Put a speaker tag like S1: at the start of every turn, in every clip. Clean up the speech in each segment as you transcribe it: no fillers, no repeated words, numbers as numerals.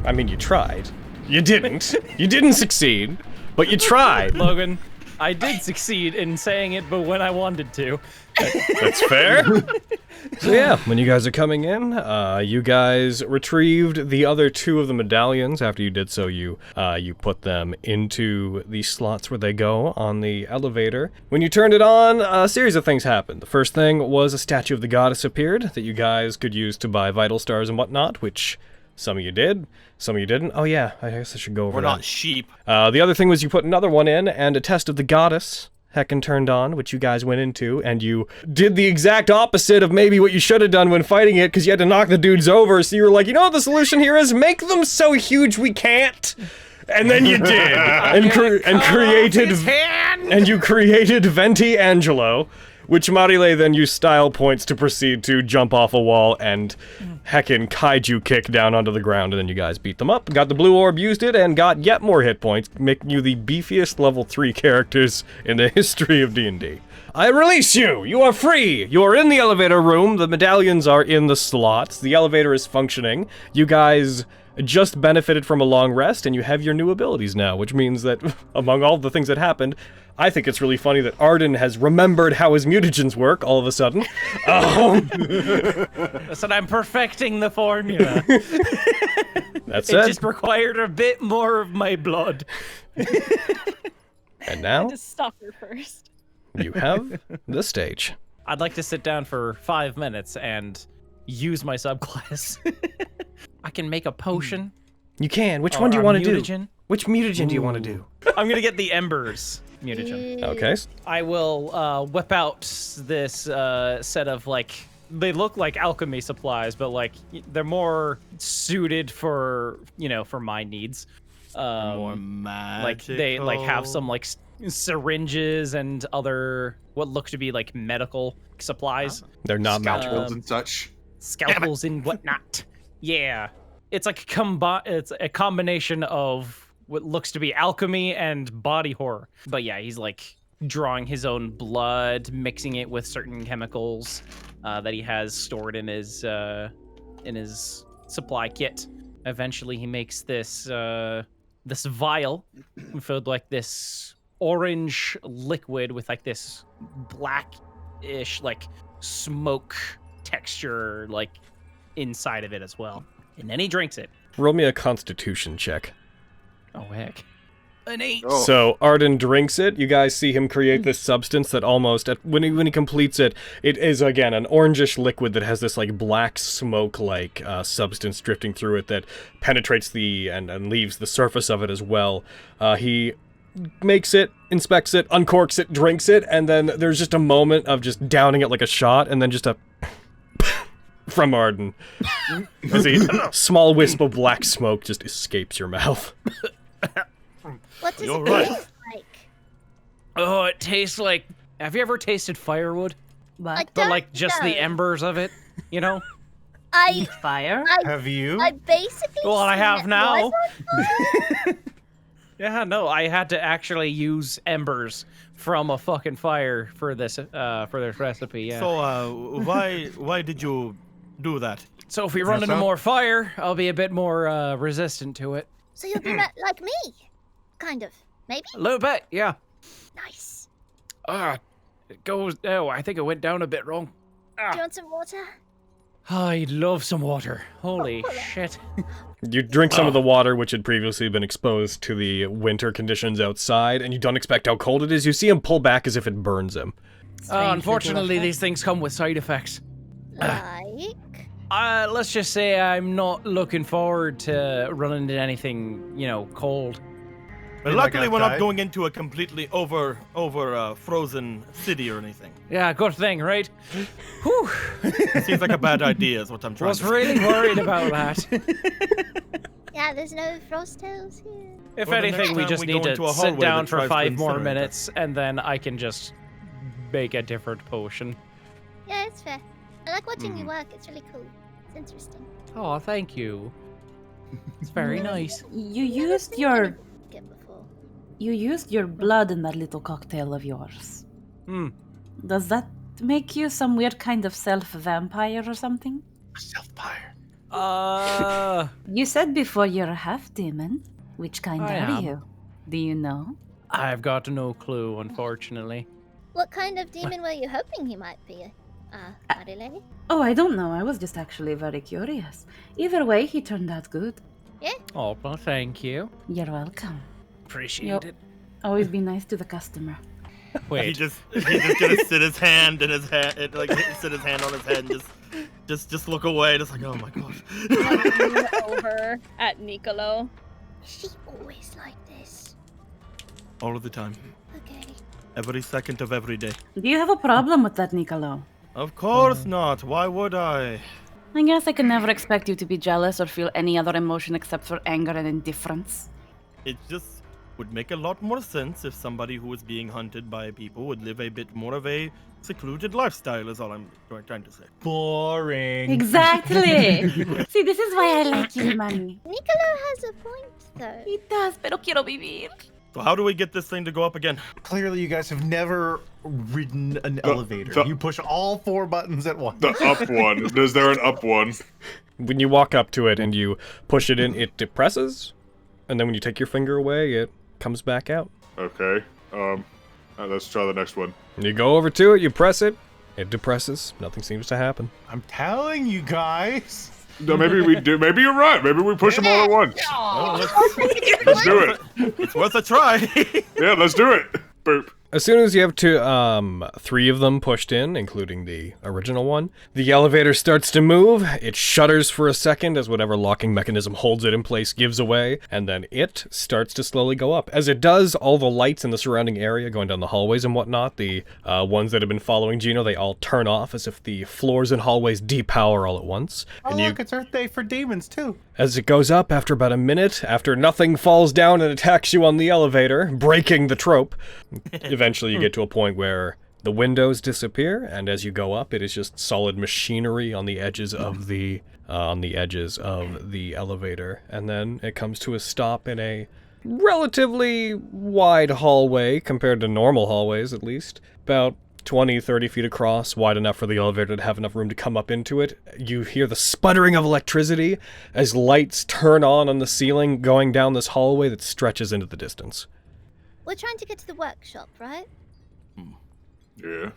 S1: I mean, you tried. You didn't. You didn't succeed, but you tried.
S2: Logan, I did succeed in saying it, but when I wanted to.
S1: That's fair. So yeah, when you guys are coming in, you guys retrieved the other 2 of the medallions. After you did so, you put them into the slots where they go on the elevator. When you turned it on, a series of things happened. The first thing was a statue of the goddess appeared that you guys could use to buy vital stars and whatnot, which some of you did, some of you didn't. Oh yeah, I guess I should go over that.
S3: We're not sheep.
S1: The other thing was you put another one in, and a test of the goddess heckin' turned on, which you guys went into, and you did the exact opposite of maybe what you should have done when fighting it, because you had to knock the dudes over, so you were like, you know what the solution here is? Make them so huge we can't! And then you did, and you created Venti Angelo, which Marile then used style points to proceed to jump off a wall and heckin' kaiju kick down onto the ground, and then you guys beat them up, got the blue orb, used it, and got yet more hit points, making you the beefiest level 3 characters in the history of D&D. I release you! You are free! You are in the elevator room, the medallions are in the slots, the elevator is functioning, you guys just benefited from a long rest, and you have your new abilities now, which means that, among all the things that happened, I think it's really funny that Arden has remembered how his mutagens work all of a sudden.
S2: Listen, I'm perfecting the formula.
S1: That's
S2: it just required a bit more of my blood.
S1: And now,
S4: Just stop her first.
S1: you have the stage.
S2: I'd like to sit down for 5 minutes and use my subclass. I can make a potion.
S1: You can. Which one do you want to do?
S2: Mutagen.
S1: Which mutagen do you want to do?
S2: I'm gonna get the Embers mutagen.
S1: Okay.
S2: I will whip out this set of, like, they look like alchemy supplies, but like they're more suited for, you know, for my needs.
S3: More magical.
S2: Like they like have some like syringes and other what look to be like medical supplies.
S1: They're not
S5: Scalpels
S1: magical.
S5: and such.
S2: Scalpels and whatnot. Yeah, it's like it's a combination of what looks to be alchemy and body horror. But yeah, he's like drawing his own blood, mixing it with certain chemicals that he has stored in his supply kit. Eventually, he makes this this vial filled like this orange liquid with like this blackish like smoke texture like inside of it as well. And then he drinks it.
S1: Roll me a Constitution check.
S2: Oh heck. An 8.
S5: Oh.
S1: So Arden drinks it. You guys see him create this substance that almost, when he completes it, it is again an orangish liquid that has this like black smoke-like substance drifting through it that penetrates the and leaves the surface of it as well. He makes it, inspects it, uncorks it, drinks it, and then there's just a moment of just downing it like a shot, and then just a from Arden. As a small wisp of black smoke just escapes your mouth.
S6: What does
S3: You're
S6: it
S3: right.
S6: taste like?
S2: Oh, it tastes like. Have you ever tasted firewood?
S6: I
S2: But
S6: don't
S2: like just
S6: know.
S2: the embers of it, you know?
S6: I
S7: Fire?
S3: Have you?
S6: I basically.
S2: Well, I
S6: seen
S2: have
S6: it
S2: now.
S6: was on fire.
S2: Yeah, no, I had to actually use embers from a fucking fire for this recipe. Yeah.
S3: So, why did you do that?
S2: So if we run into
S5: so?
S2: more fire, I'll be a bit more resistant to it.
S6: So you'll be like me, kind of, maybe.
S2: A little bit, yeah.
S6: Nice.
S2: It goes. Oh, I think it went down a bit wrong.
S6: Do you want some water?
S2: I'd love some water. Holy shit.
S1: You drink some of the water, which had previously been exposed to the winter conditions outside, and you don't expect how cold it is. You see him pull back as if it burns him.
S2: Unfortunately, these things come with side effects.
S6: Like.
S2: Let's just say I'm not looking forward to running into anything, you know, cold.
S3: But luckily, we're not going into a completely over frozen city or anything.
S2: Yeah, good thing, right? Whew.
S3: It seems like a bad idea, is what I'm trying
S2: Was
S3: to say.
S2: really worried about that.
S6: Yeah, there's no frost tails here.
S2: If
S3: Well, the
S2: anything,
S3: next
S2: we
S3: time
S2: just
S3: we
S2: need
S3: go into
S2: to
S3: a
S2: sit
S3: hallway
S2: down
S3: that
S2: for
S3: tries to
S2: 5 more
S3: incinerate
S2: minutes, and then I can just make a different potion.
S6: Yeah, it's fair. I like watching you work. It's really cool. It's interesting.
S2: Oh, thank you. It's very nice.
S7: You
S6: Never
S7: used
S6: seen
S7: your
S6: anyone get before.
S7: blood in that little cocktail of yours.
S2: Hmm.
S7: Does that make you some weird kind of self-vampire or something?
S5: Self-fire.
S7: You said before you're a half demon. Which kind
S2: I
S7: are
S2: am.
S7: you? Do you know?
S2: I've got no clue, unfortunately.
S6: What kind of demon were you hoping he might be? Marilyn?
S7: Oh, I don't know. I was just actually very curious. Either way, he turned out good.
S2: Oh, well, thank you.
S7: You're welcome.
S2: Appreciate it.
S7: Always be nice to the customer.
S3: He
S2: Wait,
S3: just gonna sit his hand in his head, sit his hand on his head, and just look away, just like, oh my gosh.
S4: Looking over at Nicolo.
S6: She always like this.
S3: All of the time,
S6: Okay.
S3: every second of every day.
S7: Do you have a problem with that, Nicolo?
S3: Of course not. Why would I?
S7: I guess I can never expect you to be jealous or feel any other emotion except for anger and indifference.
S3: It just would make a lot more sense if somebody who was being hunted by people would live a bit more of a secluded lifestyle, is all I'm trying to say.
S5: Boring.
S7: Exactly! See, this is why I like you, Manny.
S6: Nicolo has a point, though.
S7: He does, pero quiero vivir.
S3: So how do we get this thing to go up again?
S5: Clearly, you guys have never ridden an elevator.
S8: the-
S5: You push all 4 buttons at once.
S8: The up one. Is there an up one?
S1: When you walk up to it and you push it in, it depresses, and then when you take your finger away, it comes back out.
S8: Okay. Let's try the next one.
S1: You go over to it, you press it, it depresses. Nothing seems to happen.
S5: I'm telling you guys.
S8: No, maybe we do. Maybe you're right. Maybe we push them all at once. Let's do it.
S3: It's worth a try.
S8: Yeah, let's do it. Boop.
S1: As soon as you have 3 of them pushed in, including the original one, the elevator starts to move. It shudders for a second as whatever locking mechanism holds it in place gives away, and then it starts to slowly go up. As it does, all the lights in the surrounding area, going down the hallways and whatnot, the ones that have been following Gino, they all turn off as if the floors and hallways depower all at once.
S5: Oh,
S1: And
S5: look, it's Earth Day for demons, too.
S1: As it goes up, after about a minute, after nothing falls down and attacks you on the elevator, breaking the trope, eventually you get to a point where the windows disappear, and as you go up, it is just solid machinery on the edges of the elevator, and then it comes to a stop in a relatively wide hallway compared to normal hallways, at least, about 20, 30 feet across, wide enough for the elevator to have enough room to come up into it. You hear the sputtering of electricity as lights turn on the ceiling going down this hallway that stretches into the distance.
S6: We're trying to get to the workshop, right?
S8: Yeah.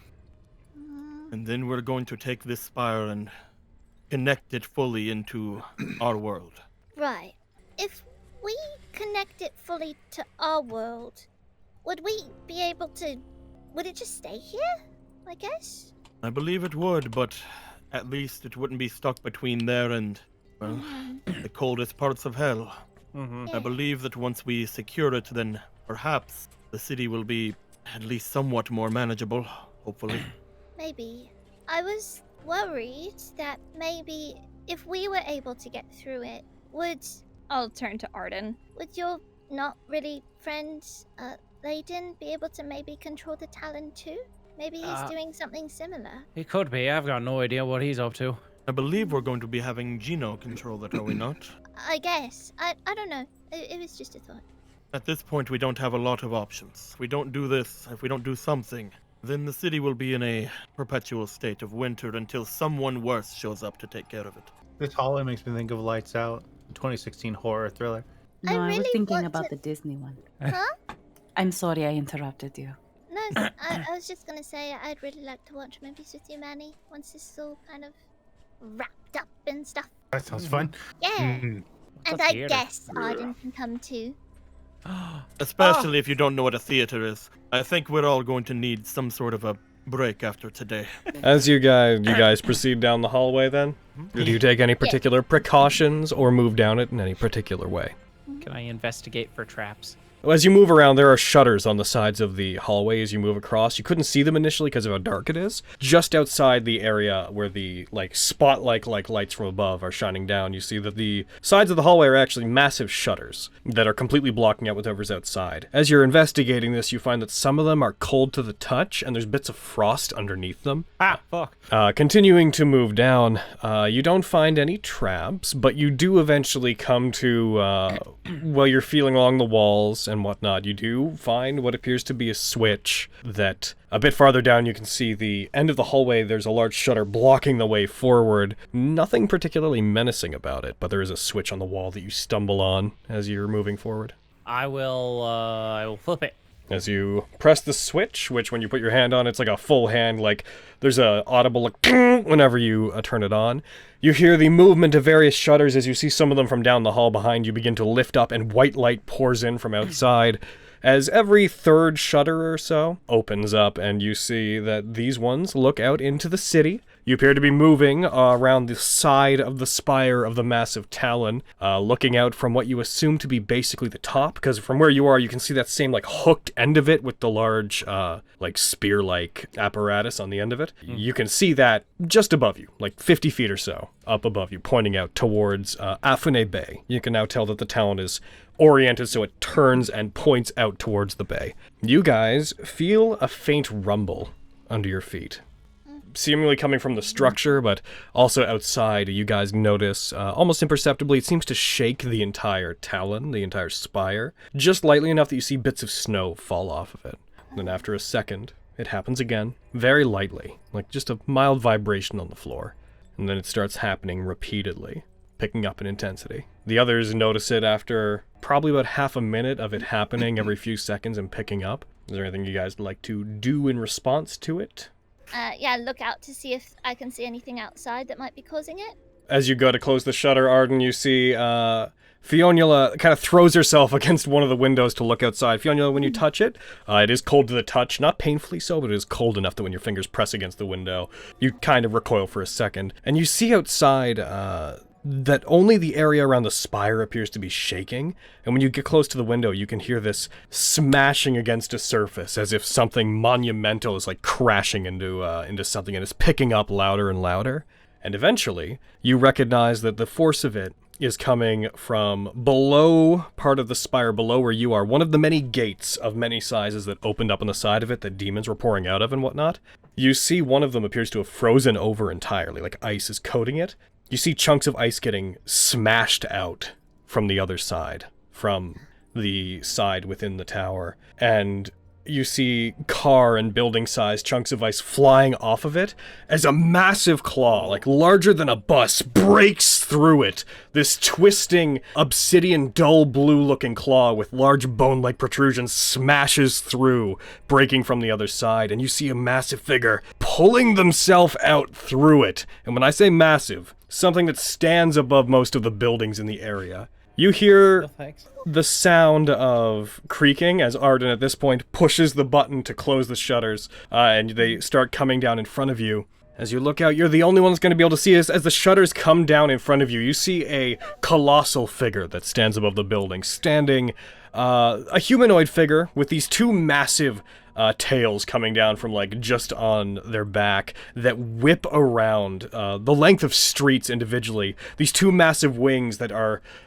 S3: And then we're going to take this spire and connect it fully into our world.
S6: Right. If we connect it fully to our world, would we be able to... Would it just stay here? I guess?
S3: I believe it would, but at least it wouldn't be stuck between there and, well, the coldest parts of hell. I believe that once we secure it, then perhaps the city will be at least somewhat more manageable, hopefully.
S6: Maybe. I was worried that maybe if we were able to get through it,
S4: I'll turn to Arden.
S6: would your not really friend, Layden, be able to maybe control the Talon too? Maybe he's doing something similar.
S2: he could be. I've got no idea what he's up to.
S3: I believe we're going to be having Gino control it, are we not?
S6: I guess. I don't know. It was just a thought.
S3: At this point, we don't have a lot of options. If we don't do this, if we don't do something, then the city will be in a perpetual state of winter until someone worse shows up to take care of it.
S5: This hallway makes me think of Lights Out, a 2016 horror thriller.
S7: No, I was
S6: really
S7: thinking
S6: want
S7: about
S6: to-
S7: the Disney one.
S6: Huh?
S7: I'm sorry I interrupted you.
S6: No, I was just gonna say I'd really like to watch movies with you, Manny, once this is all kind of wrapped up and stuff.
S5: That sounds fun.
S6: Yeah.
S5: Mm.
S6: And
S2: a
S6: I
S2: theater?
S6: guess Arden can come too.
S3: Especially if you don't know what a theater is. I think we're all going to need some sort of a break after today.
S1: As you guys proceed down the hallway then, do you take any particular precautions or move down it in any particular way?
S2: Can I investigate for traps?
S1: As you move around, there are shutters on the sides of the hallway as you move across. You couldn't see them initially because of how dark it is. Just outside the area where the spotlight lights from above are shining down, you see that the sides of the hallway are actually massive shutters that are completely blocking out whatever's outside. As you're investigating this, you find that some of them are cold to the touch, and there's bits of frost underneath them.
S2: Ah, fuck.
S1: Continuing to move down, you don't find any traps, but you do eventually come to, you're feeling along the walls, and whatnot, you do find what appears to be a switch that a bit farther down you can see the end of the hallway. There's a large shutter blocking the way forward. Nothing particularly menacing about it, but there is a switch on the wall that you stumble on as you're moving forward.
S2: I will flip it.
S1: As you press the switch, which when you put your hand on, it's like a full hand, like there's a audible like whenever you turn it on. You hear the movement of various shutters as you see some of them from down the hall behind you begin to lift up, and white light pours in from outside as every third shutter or so opens up, and you see that these ones look out into the city. You appear to be moving around the side of the spire of the massive Talon, looking out from what you assume to be basically the top, because from where you are, you can see that same, like, hooked end of it with the large, like, spear-like apparatus on the end of it. You can see that just above you, like 50 feet or so up above you, pointing out towards Afune Bay. You can now tell that the Talon is oriented so it turns and points out towards the bay. You guys feel a faint rumble under your feet, seemingly coming from the structure, but also outside. You guys notice, almost imperceptibly, it seems to shake the entire Talon, the entire spire, just lightly enough that you see bits of snow fall off of it. Then after a second, it happens again, very lightly, like just a mild vibration on the floor. And then it starts happening repeatedly, picking up in intensity. The others notice it after probably about half a minute of it happening every few seconds and picking up. Is there anything you guys would like to do in response to it?
S6: Yeah, look out to see if I can see anything outside that might be causing it.
S1: As you go to close the shutter, Arden, you see Fionnuala kind of throws herself against one of the windows to look outside. Fionnuala, when you touch it, it is cold to the touch. Not painfully so, but it is cold enough that when your fingers press against the window, you kind of recoil for a second. And you see outside that only the area around the spire appears to be shaking, and when you get close to the window, you can hear this smashing against a surface, as if something monumental is like crashing into something, and it's picking up louder and louder. And eventually, you recognize that the force of it is coming from below part of the spire, below where you are, one of the many gates of many sizes that opened up on the side of it that demons were pouring out of and whatnot. You see one of them appears to have frozen over entirely, like ice is coating it. You see chunks of ice getting smashed out from the other side, from the side within the tower, and you see car and building-sized chunks of ice flying off of it as a massive claw, like larger than a bus, breaks through it. This twisting, obsidian, dull blue-looking claw with large bone-like protrusions smashes through, breaking from the other side, and you see a massive figure pulling themselves out through it. And when I say massive, something that stands above most of the buildings in the area. You hear the sound of creaking as Arden at this point pushes the button to close the shutters, and they start coming down in front of you. As you look out, you're the only one that's going to be able to see as the shutters come down in front of you. You see a colossal figure that stands above the building, standing, a humanoid figure with these two massive tails coming down from like just on their back that whip around the length of streets individually. These two massive wings that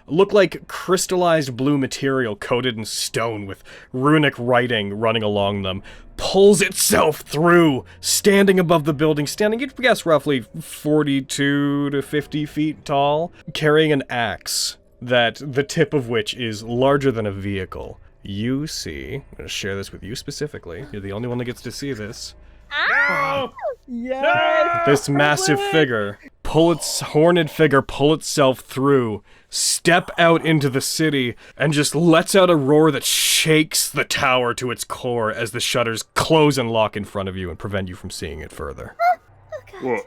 S1: look like crystallized blue material coated in stone with runic writing running along them, pulls itself through, standing above the building, standing, you'd guess, roughly 42 to 50 feet tall, carrying an axe that the tip of which is larger than a vehicle. You see, I'm going to share this with you specifically. You're the only one that gets to see this.
S6: Ow!
S2: Yes!
S1: This massive figure, horned figure pull itself through, step out into the city, and just lets out a roar that shakes the tower to its core as the shutters close and lock in front of you and prevent you from seeing it further.
S6: Oh god.
S8: What?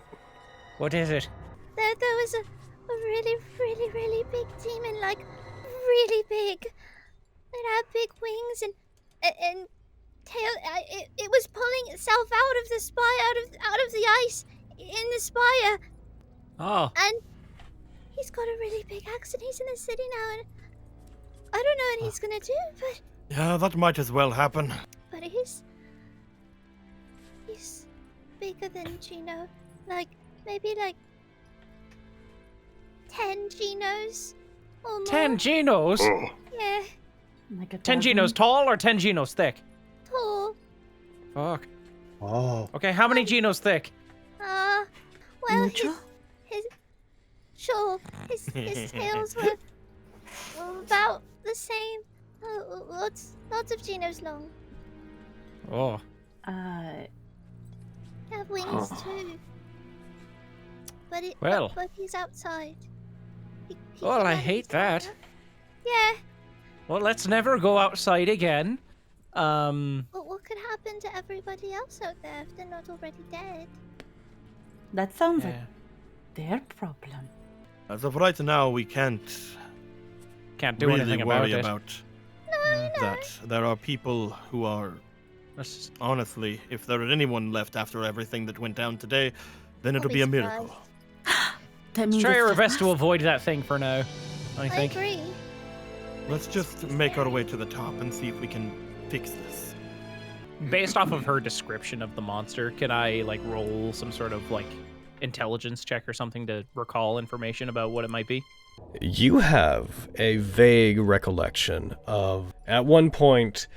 S2: What is it?
S6: There was a really, really, really big demon, like, really big. It had big wings and tail. It was pulling itself out of the spire, out of the ice in the spire.
S2: Oh.
S6: And he's got a really big axe, and he's in the city now, and I don't know what he's gonna do, but
S3: Yeah, that might as well happen.
S6: but he's bigger than Gino, like maybe like 10 Ginos or more.
S2: 10 Genos?
S8: Oh.
S6: Yeah,
S7: Like a
S2: 10
S7: dozen.
S2: Genos tall or 10 Genos thick?
S6: tall.
S2: Fuck.
S5: Oh.
S2: Okay, how many Genos thick?
S6: Well,
S7: Neutral?
S6: his tails were about the same. Oh, lots of Genos long.
S2: Oh.
S6: They have wings too. But
S2: Well.
S6: but he's outside. He
S2: Well,
S6: can
S2: I
S6: only
S2: hate
S6: fly
S2: that.
S6: up. Yeah.
S2: Well, let's never go outside again.
S6: But what could happen to everybody else out there if they're not already dead?
S7: That sounds like
S2: Yeah.
S7: their problem.
S3: As of right now, we can't
S2: Can't do
S3: really
S2: anything
S3: worry
S2: about it.
S3: about
S6: No,
S3: that. There are people who are,
S2: Let's-
S3: honestly, if there are anyone left after everything that went down today, then it'll
S6: I'll
S3: be a
S6: be
S3: miracle.
S6: surprised.
S7: That
S2: Let's
S7: means
S2: try
S7: it's
S2: our
S7: just
S2: best to
S7: us.
S2: avoid that thing for now, I
S6: I
S2: think.
S6: agree.
S3: Let's just make our way to the top and see if we can fix this.
S2: Based off of her description of the monster, can I, like, roll some sort of, like, intelligence check or something to recall information about what it might be?
S1: You have a vague recollection of, at one point,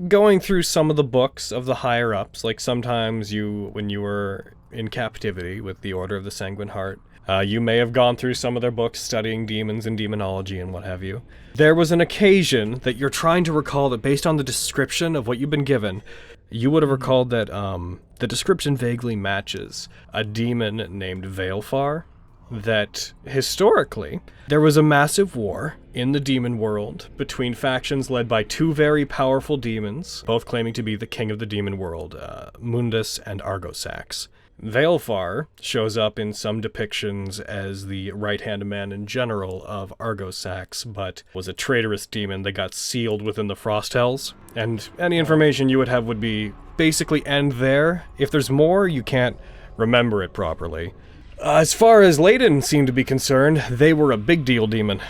S1: going through some of the books of the higher-ups, like sometimes when you were in captivity with the Order of the Sanguine Heart, you may have gone through some of their books studying demons and demonology and what have you. There was an occasion that you're trying to recall that based on the description of what you've been given, you would have recalled that the description vaguely matches a demon named Veilfar, that historically there was a massive war in the demon world between factions led by two very powerful demons, both claiming to be the king of the demon world, Mundus and Argosax. Veilfar shows up in some depictions as the right-hand man in general of Argosax, but was a traitorous demon that got sealed within the Frost Hells. And any information you would have would be basically end there. If there's more, you can't remember it properly. As far as Layden seemed to be concerned, they were a big deal demon.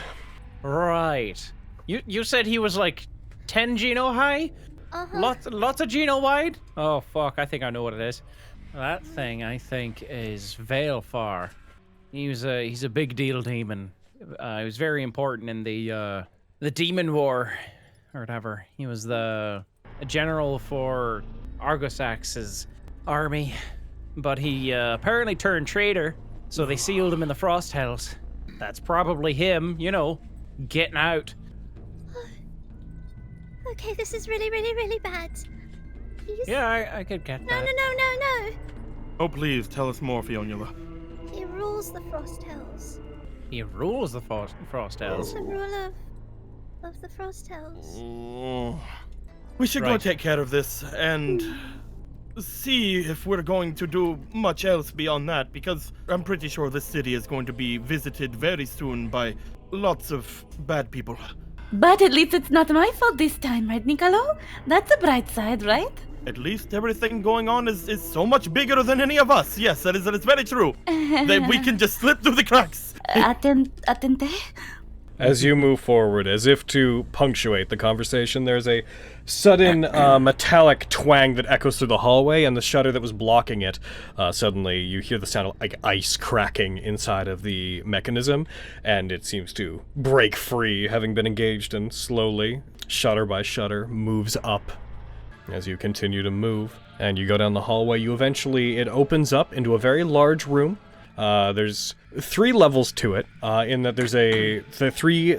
S2: Right. You said he was, like, 10 Geno high?
S6: Uh-huh.
S2: Lots of Geno wide? Oh, fuck, I think I know what it is. That thing, I think, is Veilfar. He's a big deal demon. He was very important in the Demon War, or whatever. He was the general for Argosax's army, but he apparently turned traitor, so they sealed him in the Frost Hells. That's probably him, getting out.
S6: Okay, this is really, really, really bad. Please?
S2: Yeah, I could get
S6: No,
S2: that.
S6: no.
S3: Oh, please, tell us more, Fionnuala.
S6: He rules the Frost Hells.
S2: He rules the Frost Hells.
S6: He's the ruler of the Frost Hells.
S3: Oh. We should go
S2: Right.
S3: take care of this and see if we're going to do much else beyond that, because I'm pretty sure this city is going to be visited very soon by lots of bad people.
S7: But at least it's not my fault this time, right, Nicolo? That's a bright side, right?
S3: At least everything going on is so much bigger than any of us. Yes, that is very true. That we can just slip through the cracks.
S7: Attente?
S1: As you move forward, as if to punctuate the conversation, there's a sudden metallic twang that echoes through the hallway, and the shutter that was blocking it, suddenly you hear the sound of like ice cracking inside of the mechanism, and it seems to break free, having been engaged, and slowly, shutter by shutter, moves up. As you continue to move, and you go down the hallway, it opens up into a very large room. There's 3 levels to it, in that there's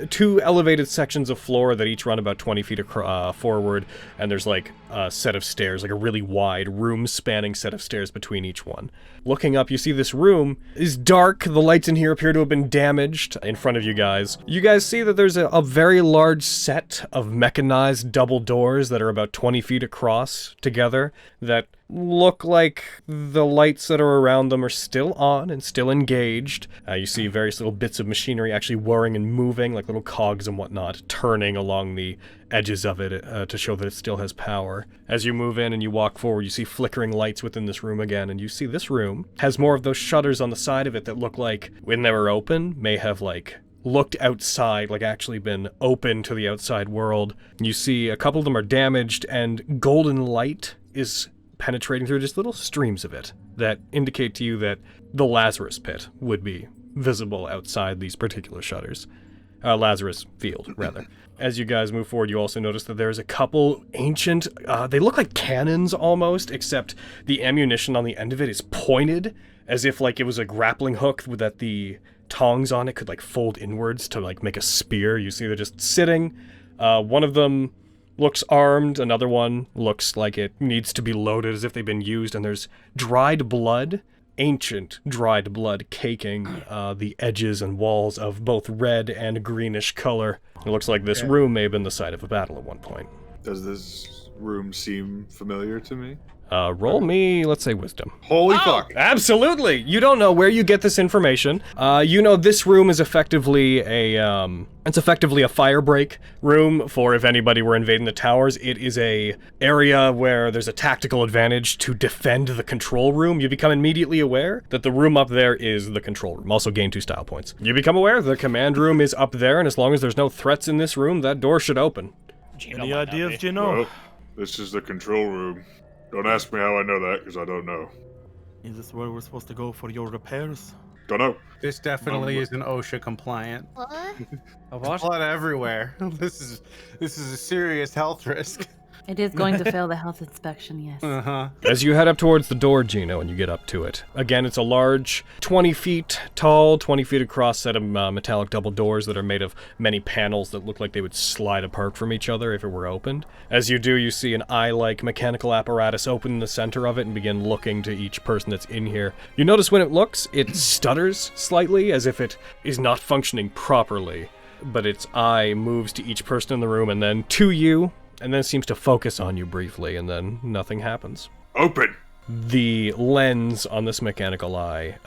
S1: two elevated sections of floor that each run about 20 feet forward, and there's like a set of stairs, like a really wide room-spanning set of stairs between each one. Looking up, you see this room is dark. The lights in here appear to have been damaged. In front of you guys see that there's a very large set of mechanized double doors that are about 20 feet across together that look like the lights that are around them are still on and still engaged. You see various little bits of machinery actually whirring and moving, like little cogs and whatnot, turning along the edges of it to show that it still has power. As you move in and you walk forward, you see flickering lights within this room again, and you see this room has more of those shutters on the side of it that look like, when they were open, may have like looked outside, like actually been open to the outside world. You see a couple of them are damaged, and golden light is penetrating through just little streams of it that indicate to you that the Lazarus pit would be visible outside these particular shutters. Lazarus field, rather. As you guys move forward, you also notice that there's a couple ancient, they look like cannons almost, except the ammunition on the end of it is pointed, as if like it was a grappling hook that the tongs on it could like fold inwards to like make a spear. You see they're just sitting One of them looks armed, another one looks like it needs to be loaded as if they've been used, and there's dried blood, ancient dried blood caking the edges and walls of both red and greenish color. It looks like this room may have been the site of a battle at one point.
S8: Does this room seem familiar to me?
S1: Roll me, let's say, wisdom.
S8: Holy fuck!
S1: Absolutely! You don't know where you get this information. You know this room is effectively a fire break room for if anybody were invading the towers. It is a area where there's a tactical advantage to defend the control room. You become immediately aware that the room up there is the control room. Also gain 2 style points. You become aware the command room is up there, and as long as there's no threats in this room, that door should open.
S3: Any ideas, Gino?
S8: Well, this is the control room. Don't ask me how I know that, because I don't know.
S3: Is this where we're supposed to go for your repairs?
S8: Don't know.
S5: This definitely isn't OSHA compliant.
S6: What?
S5: There's blood everywhere. This is a serious health risk.
S7: It is going to fail the health inspection, yes.
S5: Uh-huh.
S1: As you head up towards the door, Gino, and you get up to it. Again, it's a large, 20 feet tall, 20 feet across set of metallic double doors that are made of many panels that look like they would slide apart from each other if it were opened. As you do, you see an eye-like mechanical apparatus open in the center of it and begin looking to each person that's in here. You notice when it looks, it stutters slightly, as if it is not functioning properly, but its eye moves to each person in the room and then to you, and then seems to focus on you briefly, and then nothing happens.
S8: Open!
S1: The lens on this mechanical eye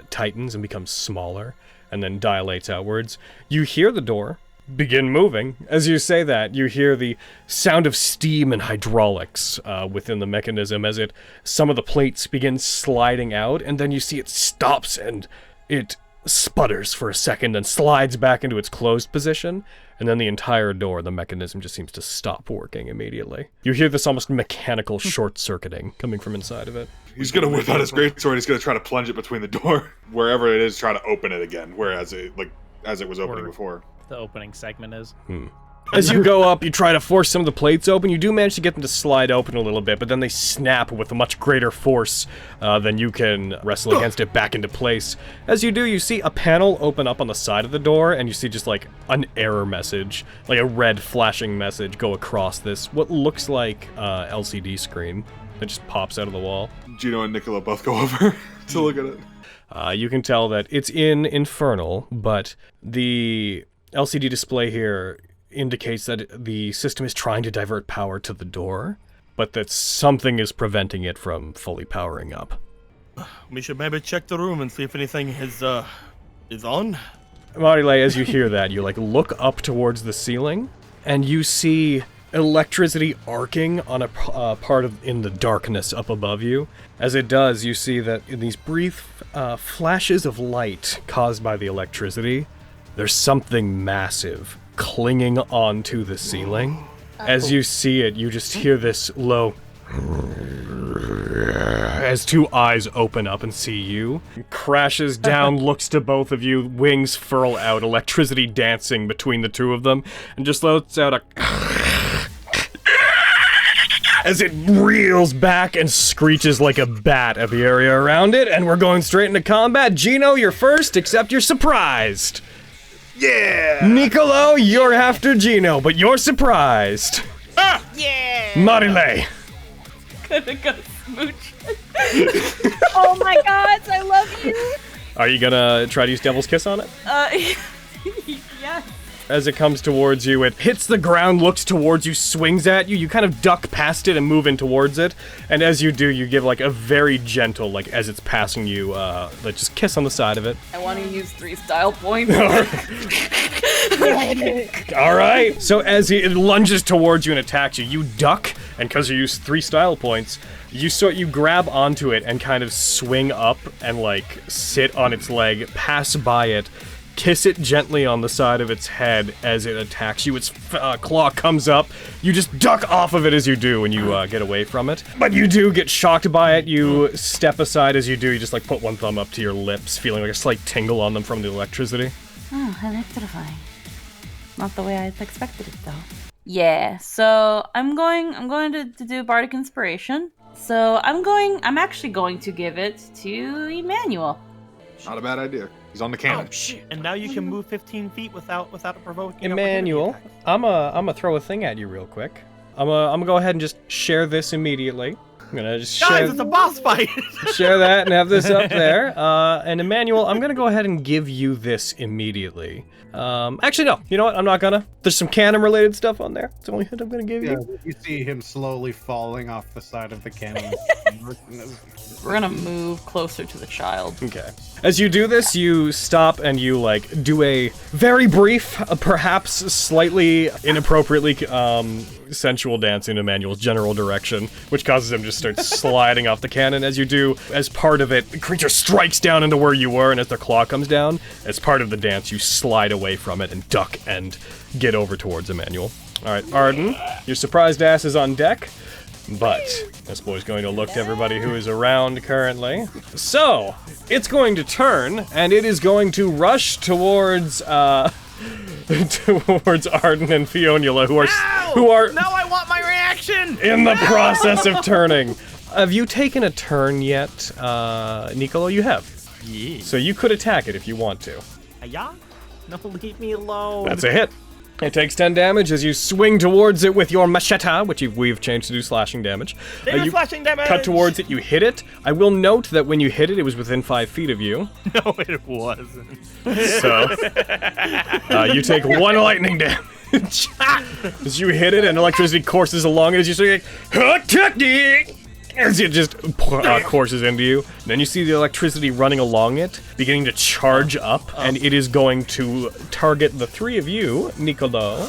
S1: tightens and becomes smaller, and then dilates outwards. You hear the door begin moving. As you say that, you hear the sound of steam and hydraulics within the mechanism as some of the plates begin sliding out, and then you see it stops and it sputters for a second and slides back into its closed position, and then the entire door, the mechanism just seems to stop working immediately. You hear this almost mechanical short-circuiting coming from inside of it.
S8: He's gonna whip out his greatsword, he's gonna try to plunge it between the door, wherever it is, try to open it again, whereas as it was opening before.
S2: The opening segment is.
S1: As you go up, you try to force some of the plates open. You do manage to get them to slide open a little bit, but then they snap with a much greater force than you can wrestle against it back into place. As you do, you see a panel open up on the side of the door, and you see just like an error message, like a red flashing message go across this, what looks like LCD screen that just pops out of the wall.
S8: Gino and Nicola both go over to look at it.
S1: You can tell that it's in Infernal, but the LCD display here indicates that the system is trying to divert power to the door, but that something is preventing it from fully powering up.
S3: We should maybe check the room and see if anything is on.
S1: Marile, as you hear that, you look up towards the ceiling, and you see electricity arcing on a part in the darkness up above you. As it does, you see that in these brief flashes of light caused by the electricity, there's something massive clinging onto the ceiling. As you see it, you just hear this low as 2 eyes open up and see you. Crashes down, looks to both of you, wings furl out, electricity dancing between the 2 of them, and just lets out a as it reels back and screeches like a bat at the area around it, and we're going straight into combat. Gino, you're first, except you're surprised.
S8: Yeah!
S1: Nicolo, you're after Gino, but you're surprised.
S2: Ah! Yeah!
S1: Marile.
S7: Gonna go smooch.
S4: Oh my gods, I love you!
S1: Are you gonna try to use Devil's Kiss on it?
S7: Yes.
S1: As it comes towards you, it hits the ground, looks towards you, swings at you. You kind of duck past it and move in towards it. And as you do, you give a very gentle, as it's passing you, just kiss on the side of it.
S7: I want to use 3 style points.
S1: All right. So as it lunges towards you and attacks you, you duck, and because you use 3 style points, you grab onto it and kind of swing up and sit on its leg, pass by it, kiss it gently on the side of its head as it attacks you. Its claw comes up. You just duck off of it as you do, and you get away from it. But you do get shocked by it. You step aside as you do. You just put one thumb up to your lips, feeling a slight tingle on them from the electricity.
S7: Oh, electrifying. Not the way I expected it, though. Yeah, so I'm going to do Bardic Inspiration. So I'm actually going to give it to Emmanuel.
S8: Not a bad idea. He's on the cannon.
S2: Oh shit!
S3: And now you can move 15 feet without a provoking.
S1: Emmanuel,
S3: opportunity attack.
S1: I'm gonna throw a thing at you real quick. I'm gonna go ahead and just share this immediately. I'm gonna just
S3: Guys, it's a boss fight.
S1: share that and have this up there. And Emmanuel, I'm gonna go ahead and give you this immediately. Actually, no. You know what? I'm not gonna. There's some cannon-related stuff on there. It's the only hint I'm gonna give
S5: Yeah,
S1: you.
S5: you see him slowly falling off the side of the cannon.
S7: We're gonna move closer to the child.
S1: Okay. As you do this, you stop and you like do a very brief, perhaps slightly inappropriately sensual dance in Emmanuel's general direction, which causes him to start sliding off the cannon. As you do, as part of it, the creature strikes down into where you were, and as their claw comes down, as part of the dance, you slide away from it and duck and get over towards Emmanuel. All right, Arden, your surprised ass is on deck. But this boy's going to look to everybody who is around currently. So, it's going to turn, and it is going to rush towards towards Arden and Fionnuala, who are
S3: No, I want my reaction.
S1: in the process of turning. Have you taken a turn yet, Nicolo? You have.
S3: Yeah.
S1: So you could attack it if you want to.
S3: Yeah? No, leave me alone.
S1: That's a hit. It takes 10 damage as you swing towards it with your machete, which we've changed to do slashing damage.
S3: There's
S1: You
S3: slashing damage.
S1: cut towards it, you hit it. I will note that when you hit it, it was within 5 feet of you.
S3: No, it wasn't.
S1: So, you take 1 lightning damage. As you hit it and electricity courses along it, as you say, as it just courses into you. And then you see the electricity running along it, beginning to charge up, and it is going to target the 3 of you, Nicolo,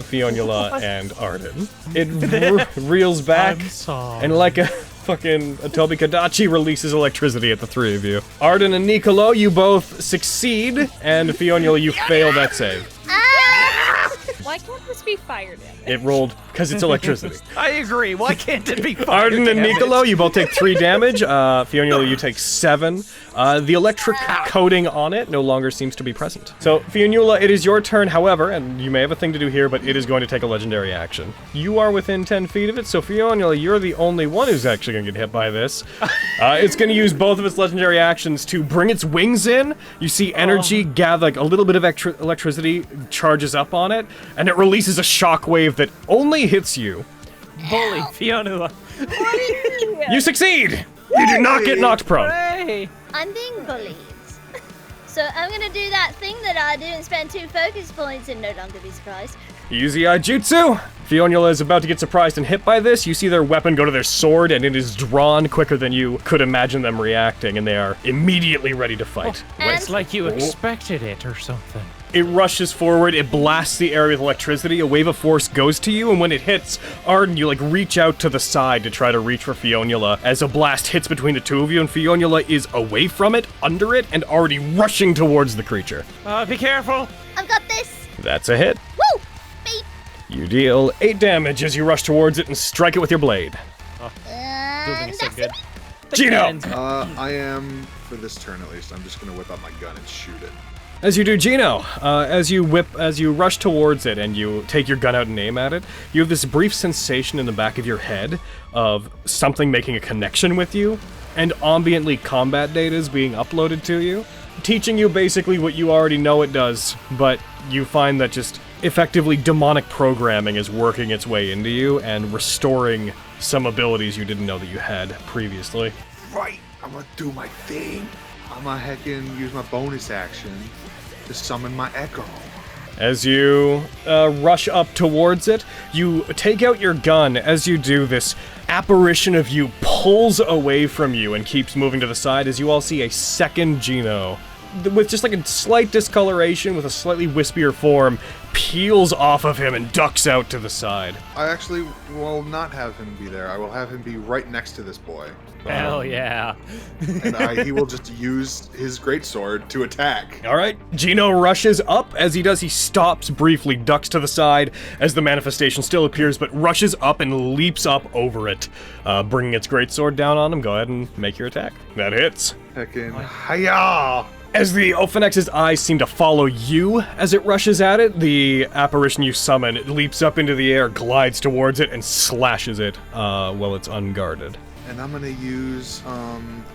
S1: Fionnuala, and Arden. It reels back, and like a fucking Toby Kadachi releases electricity at the 3 of you. Arden and Nicolo, you both succeed, and Fionnuala, you fail that save.
S4: Why can't this be fired in?
S1: It rolled because it's electricity.
S2: I agree. Why can't it be?
S1: Arden and Nicolo, you both take 3 damage. Fionnuala, you take 7. The electric coating on it no longer seems to be present. So, Fionnuala, it is your turn, however, and you may have a thing to do here, but it is going to take a legendary action. You are within 10 feet of it, so Fionnuala, you're the only one who's actually going to get hit by this. It's going to use both of its legendary actions to bring its wings in. You see energy gather, like a little bit of electricity charges up on it, and it releases a shockwave that only hits you.
S2: Bully, Fionnuala.
S1: You succeed! You do not get knocked prone.
S2: Hey.
S6: I'm being bullied. So I'm gonna do that thing that I do and spend 2 focus points and no longer be surprised.
S1: Use the jutsu. Fionnuala is about to get surprised and hit by this. You see their weapon go to their sword, and it is drawn quicker than you could imagine them reacting, and they are immediately ready to fight.
S2: It's like you expected it or something.
S1: It rushes forward, it blasts the area with electricity, a wave of force goes to you, and when it hits Arden, you reach out to the side to try to reach for Fionnuala as a blast hits between the 2 of you, and Fionnuala is away from it, under it, and already rushing towards the creature.
S2: Be careful.
S6: I've got this.
S1: That's a hit.
S6: Woo! Beep.
S1: You deal 8 damage as you rush towards it and strike it with your blade.
S6: And that's it.
S1: Gino!
S8: I am, for this turn at least, I'm just gonna whip out my gun and shoot it.
S1: As you do, Gino, as you rush towards it and you take your gun out and aim at it, you have this brief sensation in the back of your head of something making a connection with you, and ambiently combat data is being uploaded to you, teaching you basically what you already know it does, but you find that just effectively demonic programming is working its way into you and restoring some abilities you didn't know that you had previously.
S8: Right, I'm gonna do my thing. I'm gonna heckin' use my bonus action to summon my echo.
S1: As you rush up towards it, you take out your gun. As you do, this apparition of you pulls away from you and keeps moving to the side as you all see a second Gino with just like a slight discoloration with a slightly wispier form peels off of him and ducks out to the side.
S8: I actually will not have him be there. I will have him be right next to this boy.
S2: Hell yeah.
S8: And he will just use his greatsword to attack.
S1: All right, Gino rushes up. As he does, he stops briefly, ducks to the side as the manifestation still appears, but rushes up and leaps up over it, bringing its greatsword down on him. Go ahead and make your attack. That hits.
S8: Heckin' hiya!
S1: As the Ophanex's eyes seem to follow you as it rushes at it, the apparition you summon leaps up into the air, glides towards it, and slashes it while it's unguarded.
S8: And I'm gonna use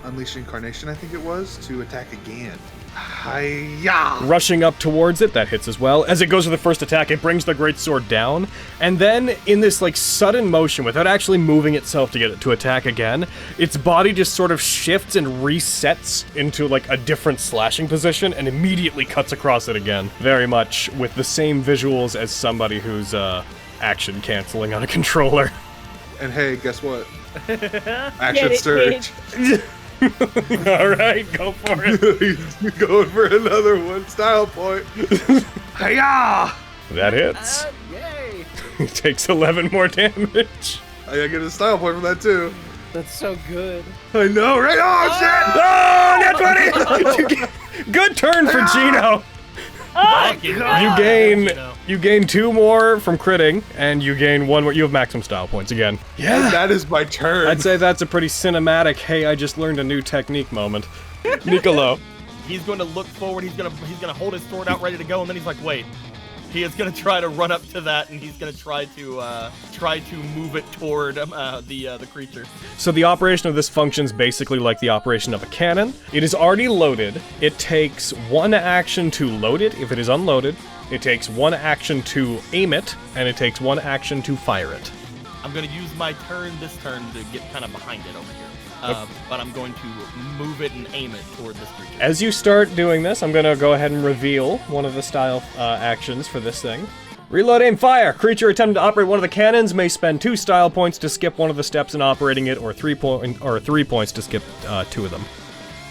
S8: Unleash Incarnation, I think it was, to attack again. Hi-ya!
S1: Rushing up towards it, that hits as well. As it goes for the first attack, it brings the greatsword down, and then in this like sudden motion, without actually moving itself to get it to attack again, its body just sort of shifts and resets into like a different slashing position, and immediately cuts across it again. Very much with the same visuals as somebody who's action canceling on a controller.
S8: And hey, guess what?
S4: Get
S8: Action
S4: it,
S8: surge.
S1: All right, go for it.
S8: He's going for another one. Style point. Hiya!
S1: That hits.
S2: Yay!
S1: It takes 11 more damage.
S8: I gotta get a style point from that too.
S2: That's so good.
S8: I know, right? Oh, shit!
S1: Oh, Nat 20! Good turn for Gino. You gain 2 more from critting, and you gain 1 more. You have maximum style points again.
S8: And that is my turn.
S1: I'd say that's a pretty cinematic, hey, I just learned a new technique moment. Nicolo.
S3: He's going to look forward. He's gonna hold his sword out ready to go, and then he's like, wait. He is gonna try to run up to that, and he's gonna try to move it toward the creature.
S1: So the operation of this functions basically like the operation of a cannon. It is already loaded. It takes 1 action to load it if it is unloaded. It takes 1 action to aim it, and it takes 1 action to fire it.
S3: I'm gonna use my turn this turn to get kind of behind it over here. But I'm going to move it and aim it toward this creature.
S1: As you start doing this, I'm going to go ahead and reveal one of the style actions for this thing. Reload, aim, fire! Creature attempting to operate one of the cannons may spend 2 style points to skip one of the steps in operating it, or 3 points to skip 2 of them.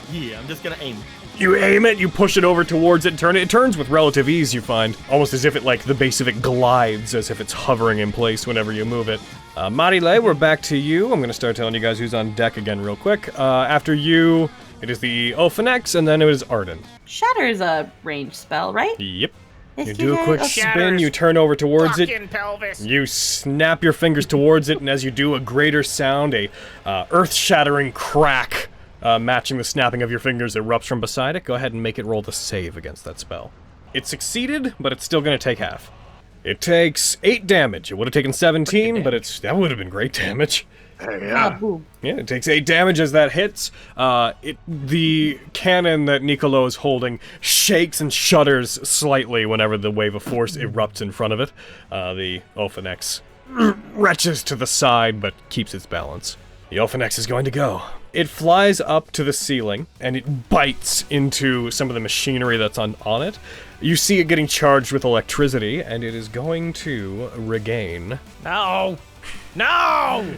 S3: Yeah, I'm just gonna aim.
S1: You aim it, you push it over towards it, turn it. It turns with relative ease, you find. Almost as if it, like, the base of it glides, as if it's hovering in place whenever you move it. Marile, we're back to you. I'm gonna start telling you guys who's on deck again real quick. After you, it is the Ophanex, and then it is Arden.
S7: Shatter's a ranged spell, right?
S1: Yep.
S7: Yes,
S1: You do a quick
S7: okay.
S1: spin, you turn over towards it.
S2: Fucking pelvis.
S1: You snap your fingers towards it, and as you do, a greater sound, a earth-shattering crack, matching the snapping of your fingers, erupts from beside it. Go ahead and make it roll the save against that spell. It succeeded, but it's still going to take half. It takes 8 damage. It would have taken 17, but that would have been great damage.
S8: Yeah.
S1: Yeah, it takes 8 damage as that hits. The cannon that Nicolo is holding shakes and shudders slightly whenever the wave of force erupts in front of it. The Ophanex retches to the side, but keeps its balance. The Ophanex is going to go. It flies up to the ceiling, and it bites into some of the machinery that's on it. You see it getting charged with electricity, and it is going to regain...
S2: No! No!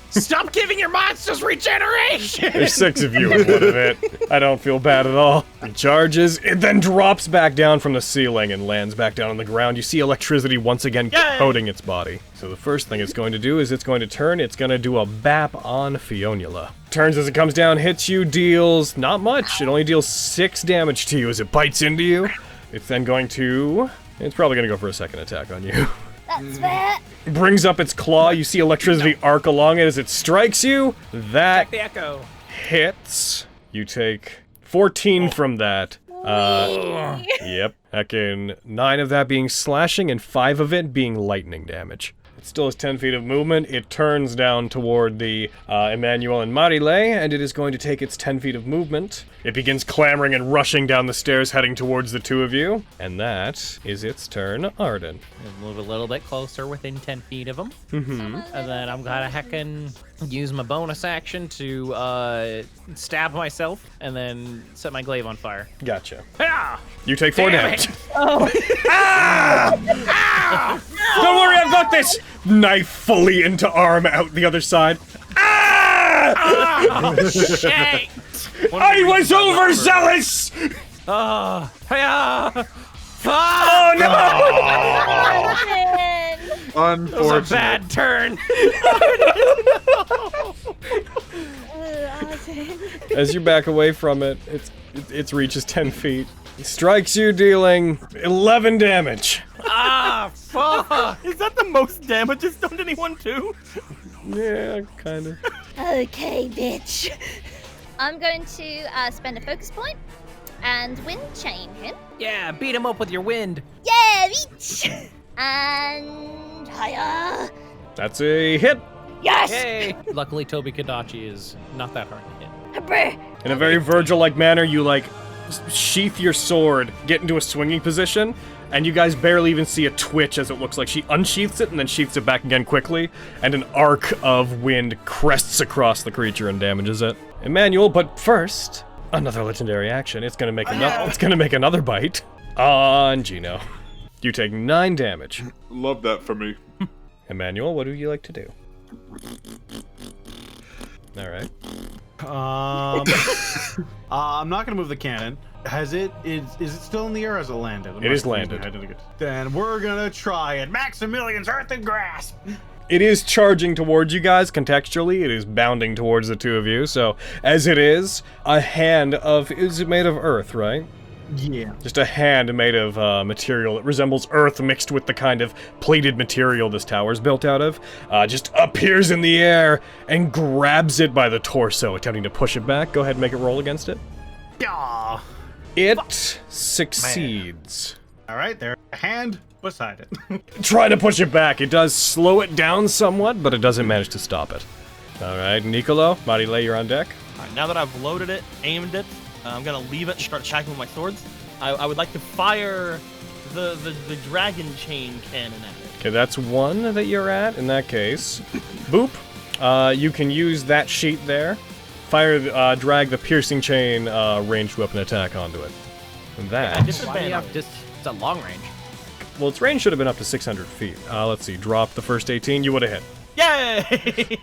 S2: Stop giving your monsters regeneration!
S1: There's 6 of you in one of it. I don't feel bad at all. It charges, it then drops back down from the ceiling and lands back down on the ground. You see electricity once again coating its body. So the first thing it's going to do is it's going to turn. It's going to do a bap on Fionula. Turns as it comes down, hits you, deals not much. It only deals 6 damage to you as it bites into you. It's then going to... It's probably going to go for a second attack on you.
S6: That's fair.
S1: Brings up its claw. You see electricity arc along it as it strikes you. That
S2: The echo.
S1: hits. You take 14 from that. Yep. Heckin' 9 of that being slashing and 5 of it being lightning damage. It still has 10 feet of movement. It turns down toward the Emmanuel and Marile, and it is going to take its 10 feet of movement. It begins clambering and rushing down the stairs, heading towards the 2 of you. And that is its turn, Arden.
S2: Move a little bit closer within 10 feet of him. And then I'm gonna heckin' use my bonus action to stab myself and then set my glaive on fire.
S1: Gotcha.
S2: Ah!
S1: You take 4
S2: Damn
S1: damage.
S2: it.
S1: Don't worry, I've got this! Knife fully into arm out the other side.
S2: Oh, shit!
S1: I was overzealous!
S2: Oh, yeah!
S1: Oh no!
S6: Arden.
S2: That was a
S8: Unfortunate.
S2: bad turn.
S6: Arden.
S1: As you back away from it, its reach is 10 feet. It strikes you, dealing 11 damage.
S2: Ah, fuck!
S3: Is that the most damage it's done to anyone too?
S1: Yeah, kinda.
S6: Okay, bitch. I'm going to spend a focus point and wind chain him.
S2: Yeah, beat him up with your wind.
S6: Yeah, bitch. And hiya.
S1: That's a hit.
S6: Yes.
S2: Yay! Luckily, Toby Kadachi is not that hard to hit.
S6: Hooray.
S1: In a very Virgil-like manner, you, like, sheath your sword, get into a swinging position, and you guys barely even see a twitch as it looks like she unsheaths it and then sheaths it back again quickly, and an arc of wind crests across the creature and damages it. Emmanuel, but first, another legendary action. It's gonna make another bite on Gino. You take 9 damage.
S8: Love that for me.
S1: Emmanuel, what do you like to do? All right.
S5: I'm not gonna move the cannon. Is it still in the air or has it landed?
S1: It is landed.
S5: Then we're gonna try it. Maximilian's Earthen Grasp!
S1: It is charging towards you guys contextually. It is bounding towards the two of you. So, as it is, a hand of... Is it made of earth, right?
S5: Yeah.
S1: Just a hand made of material that resembles earth mixed with the kind of plated material this tower is built out of. Just appears in the air and grabs it by the torso, attempting to push it back. Go ahead and make it roll against it.
S5: Yeah.
S1: It succeeds.
S5: Alright, there's a hand beside it.
S1: Try to push it back. It does slow it down somewhat, but it doesn't manage to stop it. Alright, Nicolo, Marile, you're on deck.
S3: Alright, now that I've loaded it, aimed it, I'm gonna leave it and start attacking with my swords. I would like to fire the dragon chain cannon at it.
S1: Okay, that's one that you're at in that case. Boop. You can use that sheet there. Fire, drag the piercing chain ranged weapon attack onto it. And that...
S2: Why do you have just... It's a long range.
S1: Well, its range should have been up to 600 feet. Let's see, drop the first 18, you would have hit.
S3: Yay!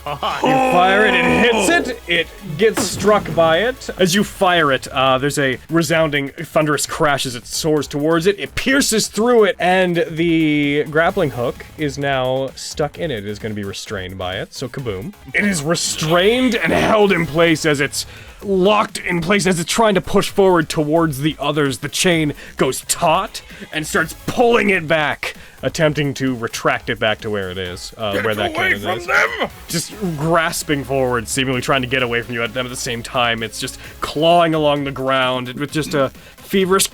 S1: You fire it, it hits it, it gets struck by it. As you fire it, there's a resounding, thunderous crash as it soars towards it. It pierces through it, and the grappling hook is now stuck in it. It is going to be restrained by it, so kaboom. It is restrained and held in place as it's locked in place as it's trying to push forward towards the others. The chain goes taut and starts pulling it back, attempting to retract it back to where it is, where that cannon is. Them! Just grasping forward, seemingly trying to get away from you at them at the same time. It's just clawing along the ground with just a feverish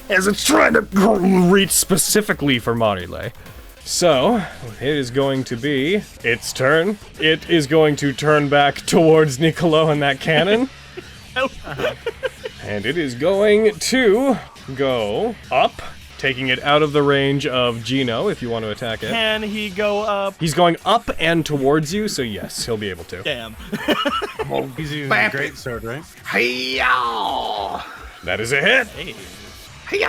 S1: as it's trying to reach specifically for Marile. So, it is going to be its turn. It is going to turn back towards Nicolo and that cannon. And it is going to go up, taking it out of the range of Gino if you want to attack it.
S3: Can he go up?
S1: He's going up and towards you, so yes, he'll be able to.
S3: Damn.
S5: He's using a great sword, right?
S1: That is a hit.
S3: Hey.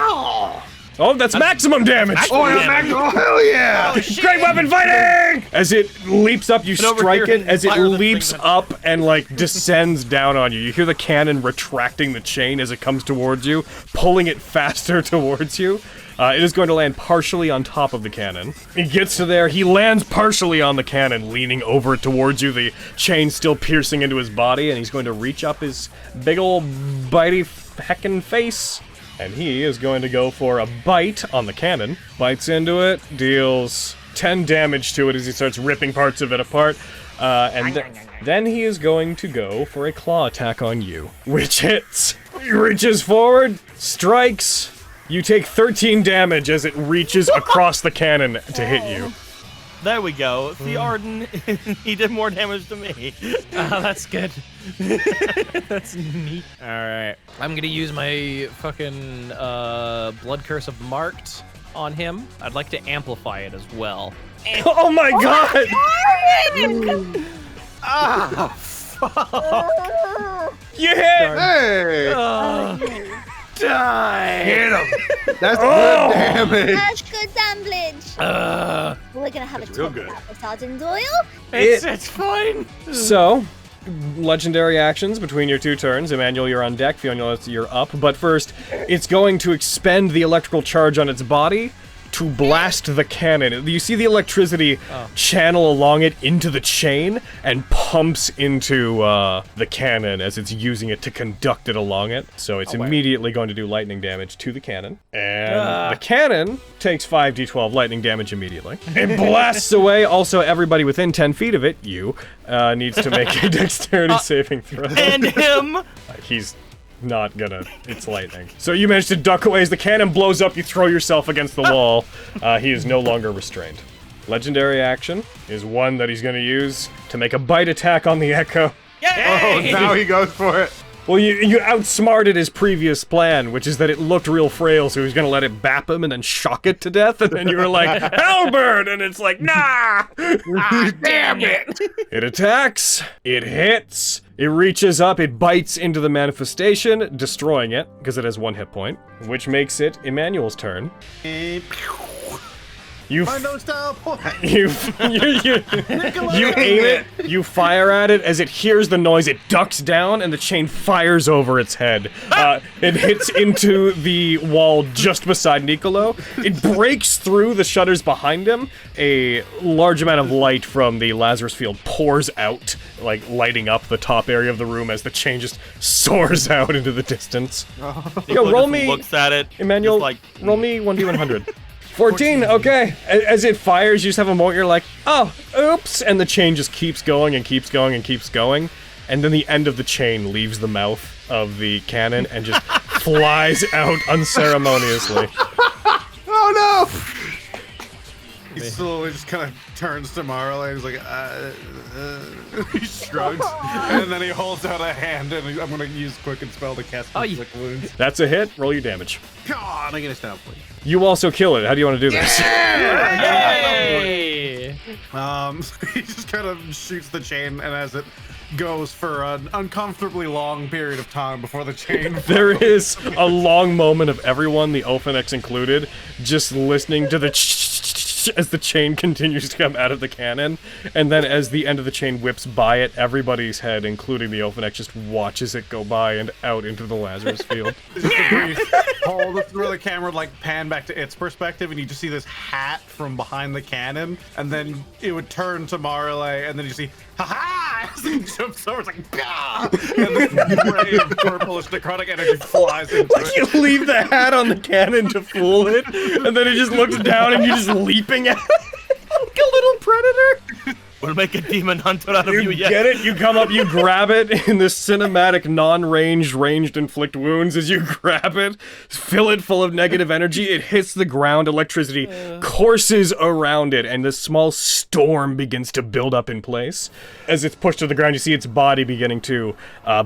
S1: Oh, that's maximum damage!
S8: Oh, hell yeah!
S1: Great weapon fighting! As it leaps up, you strike it. As it leaps up and, like, descends down on you. You hear the cannon retracting the chain as it comes towards you, pulling it faster towards you. It is going to land partially on top of the cannon. He gets to there, he lands partially on the cannon, leaning over towards you, the chain still piercing into his body, and he's going to reach up his big ol' bitey heckin' face. And he is going to go for a bite on the cannon. Bites into it, deals 10 damage to it as he starts ripping parts of it apart. Then he is going to go for a claw attack on you, which hits. He reaches forward, strikes. You take 13 damage as it reaches across the cannon to hit you.
S3: There we go. See, Arden, he did more damage to me.
S2: That's good. That's neat. Alright. I'm gonna use my fucking blood curse of Marked on him. I'd like to amplify it as well.
S1: Oh my god!
S2: Ah, fuck.
S1: You hit!
S8: Hey!
S2: Die!
S8: Hit him! That's good damage!
S6: That's good damage. We're gonna have a
S8: real
S6: talk
S8: good.
S6: about this, Sergeant Doyle.
S2: It's fine.
S1: So, legendary actions between your two turns. Emmanuel, you're on deck. Fiona, you're up. But first, it's going to expend the electrical charge on its body to blast the cannon. You see the electricity channel along it into the chain and pumps into the cannon as it's using it to conduct it along it. So it's immediately going to do lightning damage to the cannon. And the cannon takes 5d12 lightning damage immediately. It blasts away. Also, everybody within 10 feet of it, you, needs to make a dexterity saving throw.
S3: And him!
S1: He's not gonna. It's lightning. So you manage to duck away as the cannon blows up. You throw yourself against the wall. He is no longer restrained. Legendary action is one that he's gonna use to make a bite attack on the Echo.
S5: Oh, now he goes for it.
S1: Well, you outsmarted his previous plan, which is that it looked real frail, so he was gonna let it bap him and then shock it to death, and then you were like, Halberd! And it's like, nah!
S5: Damn it!
S1: It attacks, it hits, it reaches up, it bites into the manifestation, destroying it, because it has 1 hit point, which makes it Emmanuel's turn. You aim it, you fire at it, as it hears the noise, it ducks down, and the chain fires over its head. It hits into the wall just beside Nicolo. It breaks through the shutters behind him. A large amount of light from the Lazarus field pours out, like lighting up the top area of the room as the chain just soars out into the distance. Yo, roll me,
S3: looks at it,
S1: Emmanuel,
S3: like,
S1: roll me 1d100. 14, okay. As it fires, you just have a moment, you're like, oh, oops, and the chain just keeps going and keeps going and keeps going, and then the end of the chain leaves the mouth of the cannon and just flies out unceremoniously.
S5: Oh no! He slowly just kind of turns to Marley and he's like, he shrugs, and then he holds out a hand, and I'm gonna use Quicken Spell to cast Inflict Wounds.
S1: That's a hit. Roll your damage.
S5: God, I get a stab, please.
S1: You also kill it. How do you want to do this?
S2: Yay!
S5: He just kind of shoots the chain, and as it goes for an uncomfortably long period of time before the chain
S1: There is a long moment of everyone, the Ophanex included, just listening to the as the chain continues to come out of the cannon, and then as the end of the chain whips by it, everybody's head, including the Ophanex, just watches it go by and out into the Lazarus field.
S5: Just a brief hold. This is where the camera would like pan back to its perspective, and you just see this hat from behind the cannon, and then it would turn to Marley, and then you see, ha-ha! As he jumps over, it's like, bah! And this ray of purplish necrotic energy flies into it.
S1: You leave the hat on the cannon to fool it, and then it just looks down and you're just leaping at it like a little predator.
S3: We'll make a demon hunter out of you yet.
S1: Get it? You come up, you grab it in this cinematic, non-ranged, ranged inflict wounds as you grab it, fill it full of negative energy, it hits the ground, electricity courses around it, and this small storm begins to build up in place. As it's pushed to the ground, you see its body beginning to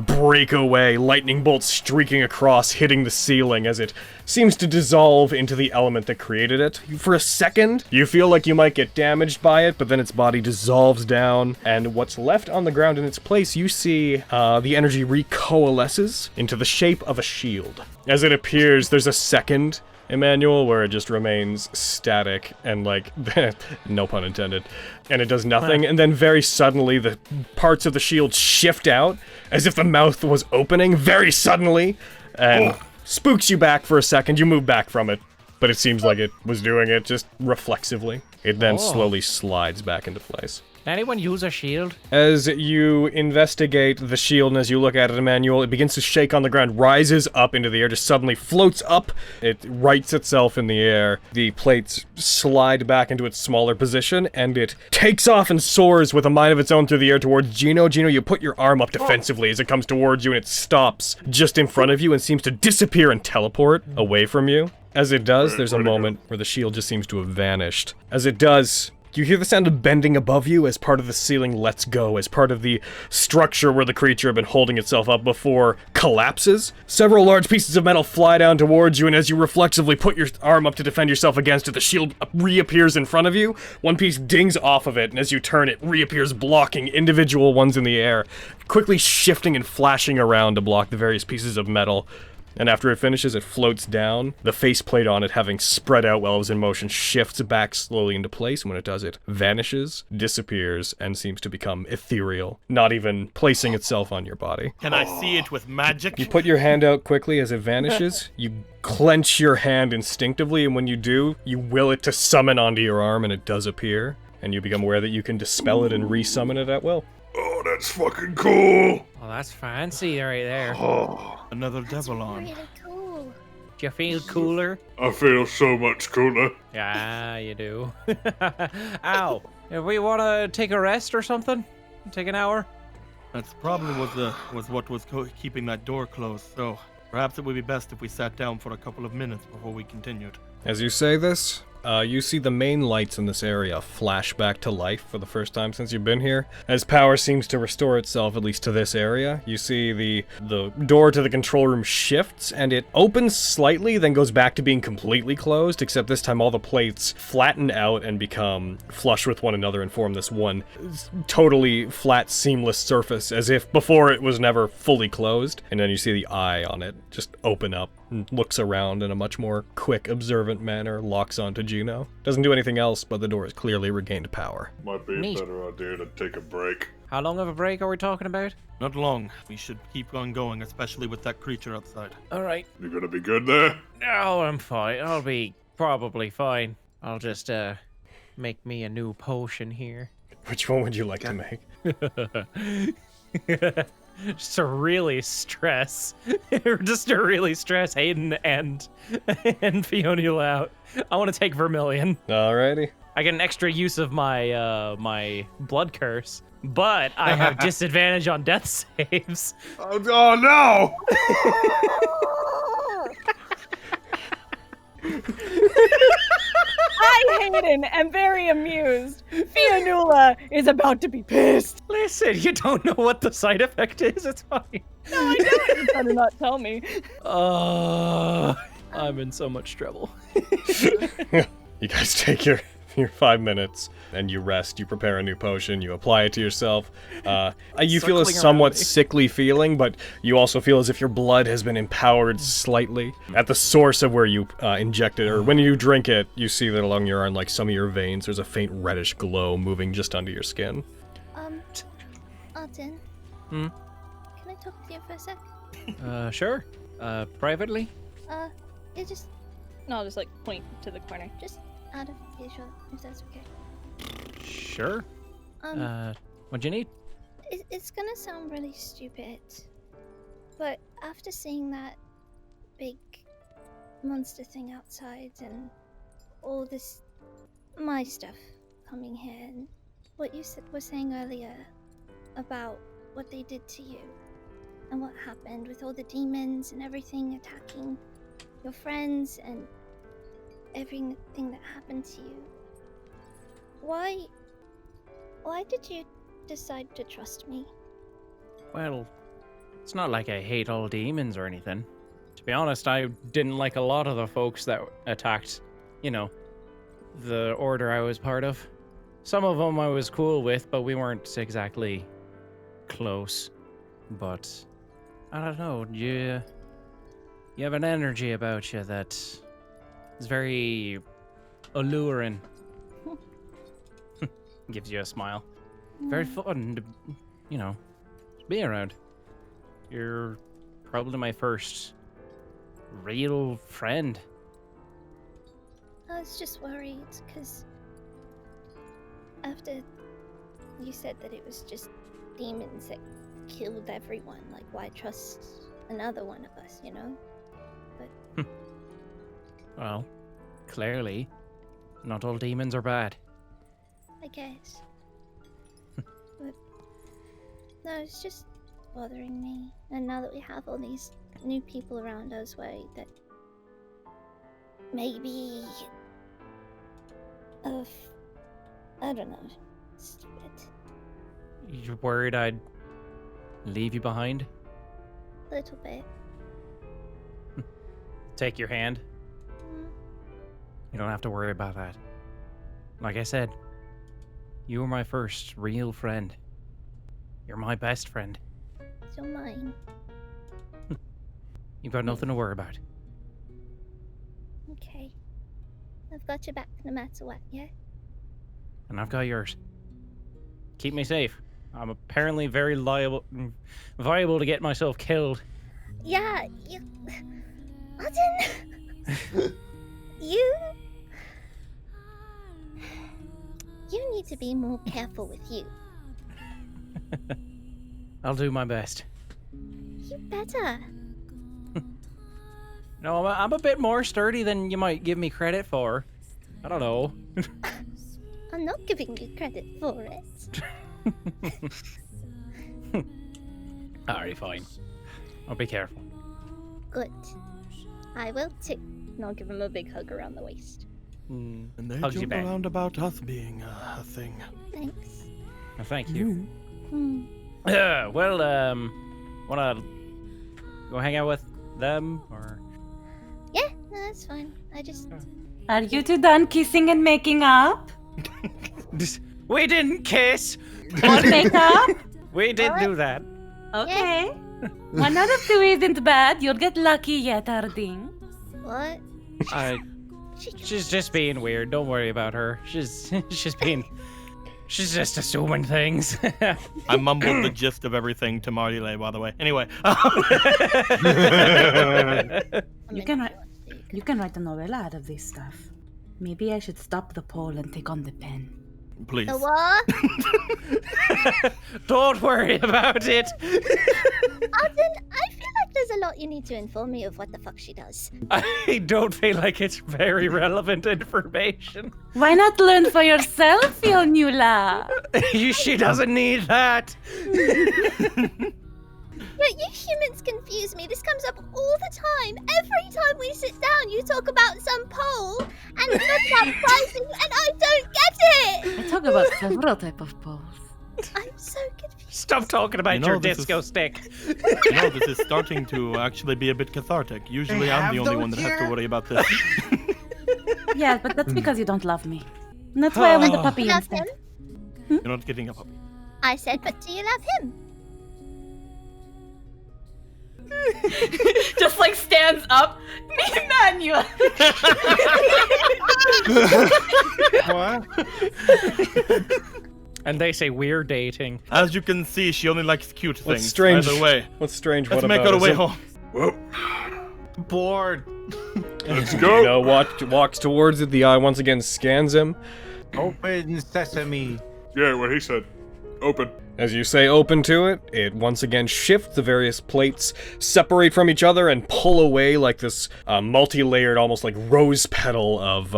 S1: break away, lightning bolts streaking across, hitting the ceiling as it seems to dissolve into the element that created it. For a second, you feel like you might get damaged by it, but then its body dissolves down, and what's left on the ground in its place, you see the energy recoalesces into the shape of a shield. As it appears, there's a second Emmanuel where it just remains static and like, no pun intended, and it does nothing, and then very suddenly the parts of the shield shift out as if the mouth was opening very suddenly, and spooks you back for a second. You move back from it, but it seems like it was doing it just reflexively. It then slowly slides back into place.
S2: Anyone use a shield?
S1: As you investigate the shield and as you look at it, Emmanuel, it begins to shake on the ground, rises up into the air, just suddenly floats up. It rights itself in the air. The plates slide back into its smaller position, and it takes off and soars with a mind of its own through the air towards Gino. Gino, you put your arm up defensively as it comes towards you, and it stops just in front of you and seems to disappear and teleport away from you. As it does, there's a moment where the shield just seems to have vanished. As it does, you hear the sound of bending above you as part of the ceiling lets go, as part of the structure where the creature had been holding itself up before collapses. Several large pieces of metal fly down towards you, and as you reflexively put your arm up to defend yourself against it, the shield reappears in front of you. One piece dings off of it, and as you turn, it reappears blocking individual ones in the air, quickly shifting and flashing around to block the various pieces of metal. And after it finishes, it floats down. The faceplate on it, having spread out while it was in motion, shifts back slowly into place, and when it does, it vanishes, disappears, and seems to become ethereal, not even placing itself on your body.
S3: Can I see it with magic?
S1: You put your hand out quickly as it vanishes, you clench your hand instinctively, and when you do, you will it to summon onto your arm, and it does appear, and you become aware that you can dispel it and resummon it at will.
S8: Oh, that's fucking cool.
S2: Oh, that's fancy right there.
S8: Oh,
S3: Another devil on.
S6: Really cool.
S2: Do you feel cooler?
S8: I feel so much cooler.
S2: Yeah, you do. Ow. If we want to take a rest or something? Take an hour?
S3: That's probably was what was keeping that door closed, so perhaps it would be best if we sat down for a couple of minutes before we continued.
S1: As you say this, you see the main lights in this area flash back to life for the first time since you've been here. As power seems to restore itself, at least to this area, you see the door to the control room shifts, and it opens slightly, then goes back to being completely closed, except this time all the plates flatten out and become flush with one another and form this one totally flat, seamless surface, as if before it was never fully closed. And then you see the eye on it just open up and looks around in a much more quick, observant manner, locks onto Juno. Doesn't do anything else, but the door has clearly regained power.
S8: Might be
S2: Neat.
S8: a better idea to take a break.
S2: How long of a break are we talking about?
S3: Not long. We should keep on going, especially with that creature outside.
S2: All right.
S8: You gonna be good there?
S2: No, I'm fine. I'll be probably fine. I'll just make me a new potion here.
S1: Which one would you like to make?
S2: Just to really stress Hayden and Fiona out. I want to take Vermilion.
S1: Alrighty.
S2: I get an extra use of my my blood curse, but I have disadvantage on death saves.
S8: Oh no!
S4: I, Hayden, am very amused. Fionnuala is about to be pissed.
S2: Listen, you don't know what the side effect is. It's fine.
S4: No, I don't. You better not tell me.
S2: I'm in so much trouble.
S1: You guys take your 5 minutes, and you rest, you prepare a new potion, you apply it to yourself. You feel a
S2: Circling
S1: somewhat
S2: around me.
S1: sickly feeling, but you also feel as if your blood has been empowered slightly. At the source of where you inject it, or when you drink it, you see that along your arm, like some of your veins, there's a faint reddish glow moving just under your skin.
S6: Alden.
S2: Hmm?
S6: Can I talk to you for a sec?
S2: Sure. Privately?
S6: It just...
S4: No, I'll just like point to the corner.
S6: Just out of earshot, if that's okay.
S2: Sure. What'd you need?
S6: It's gonna sound really stupid, but after seeing that big monster thing outside and all this my stuff coming here and what you were saying earlier about what they did to you and what happened with all the demons and everything attacking your friends and everything that happened to you, why did you decide to trust me?
S2: Well, it's not like I hate all demons or anything. To be honest, I didn't like a lot of the folks that attacked, the order I was part of. Some of them I was cool with, but we weren't exactly close. But I don't know, you have an energy about you that is very alluring. Gives you a smile. Very fun to, to be around. You're probably my first real friend.
S6: I was just worried because after you said that it was just demons that killed everyone, like why trust another one of us, But
S2: Well, clearly, not all demons are bad.
S6: I guess. But no, it's just bothering me. And now that we have all these new people around us, worried that maybe I don't know. Stupid.
S2: You're worried I'd leave you behind?
S6: A little bit.
S2: Take your hand? You don't have to worry about that. Like I said, you were my first real friend. You're my best friend.
S6: You're mine.
S2: You've got nothing to worry about.
S6: Okay. I've got your back no matter what, yeah?
S2: And I've got yours. Keep me safe. I'm apparently very viable to get myself killed.
S6: Yeah, you... Alden! You need to be more careful with you.
S2: I'll do my best.
S6: You better.
S2: No, I'm a bit more sturdy than you might give me credit for. I don't know.
S6: I'm not giving you credit for it.
S2: Alright, fine. I'll be careful.
S6: Good. I will too. And I'll give him a big hug around the waist.
S3: And they
S2: Hugs you
S3: joke
S2: back.
S3: around about us being a thing.
S6: Thanks.
S2: Oh, thank you.
S6: Hmm.
S2: Well, wanna go hang out with them or?
S6: Yeah, no, that's fine. I just.
S7: Are you two done kissing and making up?
S2: We didn't kiss.
S7: Or make up?
S2: We didn't do that.
S7: Okay. 1 out of 2 isn't bad. You'll get lucky yet, Harding.
S6: What?
S2: She's just being weird. Don't worry about her. She's She's just assuming things.
S3: I mumbled the gist of everything to Marile, by the way. Anyway.
S7: You can write a novella out of this stuff. Maybe I should stop the poll and take on the pen.
S3: Please.
S6: The what?
S2: Don't worry about it.
S6: Arden, I feel like there's a lot you need to inform me of what the fuck she does.
S2: I don't feel like it's very relevant information.
S7: Why not learn for yourself, Fionnuala?
S2: She doesn't need that.
S6: Yeah, you humans confuse me. This comes up all the time. Every time we sit down, you talk about some poll and talk about pricing, and I don't get it.
S7: I talk about several types of polls.
S6: I'm so confused.
S2: Stop talking about
S3: You know,
S2: your
S3: this
S2: disco
S3: is-
S2: stick.
S3: This is starting to actually be a bit cathartic. Usually I'm the only one that has to worry about this.
S7: Yeah, but that's because you don't love me. And that's why I want a puppy
S6: Love
S7: instead.
S6: him.
S3: You're not getting a puppy.
S6: I said, but do you love him?
S7: Just like stands up. Emmanuel.
S5: What?
S2: And they say we're dating.
S3: As you can see, she only likes cute things.
S1: What's strange?
S3: Either way,
S1: What's strange?
S3: let's
S1: what
S3: make
S1: about
S3: our way
S1: is it-
S3: home.
S8: Well,
S5: Bored.
S8: let's
S1: You
S8: go.
S1: know, walks towards it. The eye once again scans him.
S5: Open sesame.
S8: Yeah, what he said. Open.
S1: As you say open to it, it once again shifts. The various plates separate from each other and pull away like this multi-layered, almost like rose petal of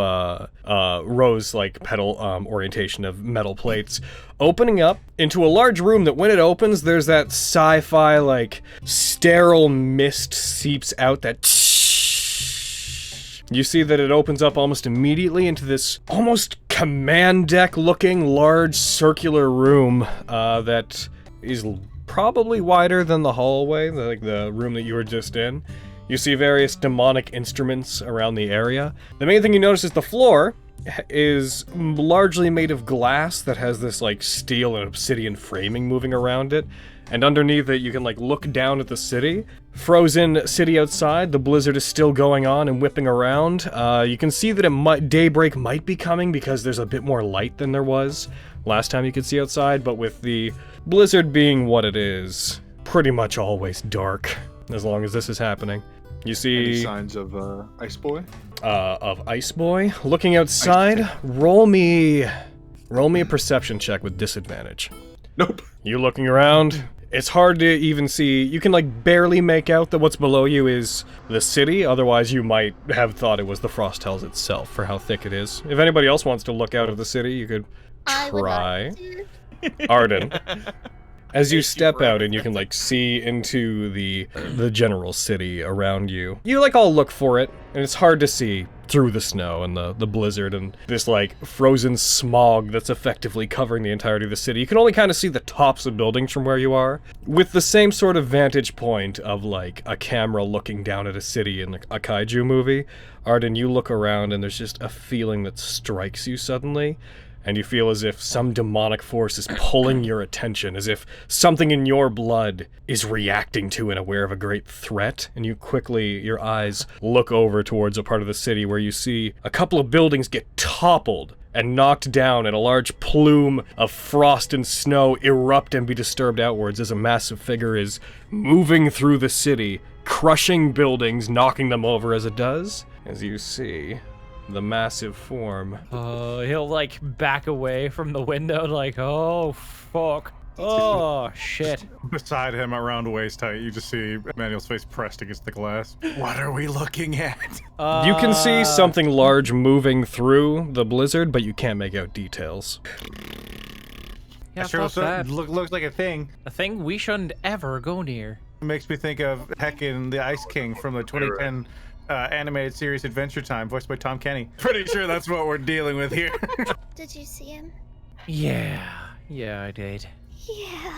S1: rose-like petal orientation of metal plates, opening up into a large room that when it opens, there's that sci-fi like sterile mist seeps out that. You see that it opens up almost immediately into this almost command deck looking large circular room that is probably wider than the hallway, like the room that you were just in. You see various demonic instruments around the area. The main thing you notice is the floor is largely made of glass that has this like steel and obsidian framing moving around it. And underneath it, you can like look down at the city. Frozen city outside, the blizzard is still going on and whipping around. You can see that daybreak might be coming because there's a bit more light than there was last time you could see outside. But with the blizzard being what it is, pretty much always dark as long as this is happening. You
S8: Any
S1: see
S8: signs of Ice Boy?
S1: of Ice Boy looking outside. Roll me a perception check with disadvantage.
S8: Nope.
S1: You looking around, it's hard to even see. You can like barely make out that what's below you is the city, otherwise you might have thought it was the Frost Hells itself for how thick it is. If anybody else wants to look out of the city, you could
S6: I would
S1: try.
S6: like to.
S1: Arden. As you step out and you can like see into the general city around you, you like all look for it, and it's hard to see through the snow and the blizzard and this like frozen smog that's effectively covering the entirety of the city. You can only kind of see the tops of buildings from where you are, with the same sort of vantage point of like a camera looking down at a city in a kaiju movie. Arden, you look around and there's just a feeling that strikes you suddenly. And you feel as if some demonic force is pulling your attention, as if something in your blood is reacting to and aware of a great threat. And you quickly, your eyes look over towards a part of the city where you see a couple of buildings get toppled and knocked down, and a large plume of frost and snow erupt and be disturbed outwards as a massive figure is moving through the city, crushing buildings, knocking them over as it does. As you see the massive form.
S2: He'll like back away from the window, like, oh fuck, oh shit.
S5: Beside him, around waist height, you just see Emmanuel's face pressed against the glass. What are we looking at?
S1: You can see something large moving through the blizzard, but you can't make out details.
S2: Yeah,
S5: Sure,
S2: fuck that.
S5: looks like a thing.
S2: A thing we shouldn't ever go near.
S5: It makes me think of Heckin, the Ice King from the 2010 animated series Adventure Time, voiced by Tom Kenny. Pretty sure that's what we're dealing with here.
S6: Did you see him?
S2: Yeah, I did.
S6: Yeah.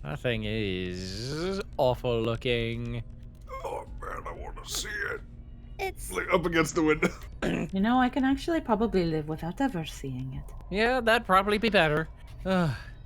S2: That thing is awful looking.
S8: Oh man, I want to see it.
S6: It's
S8: Like up against the window.
S7: You know, I can actually probably live without ever seeing it.
S2: Yeah, that'd probably be better.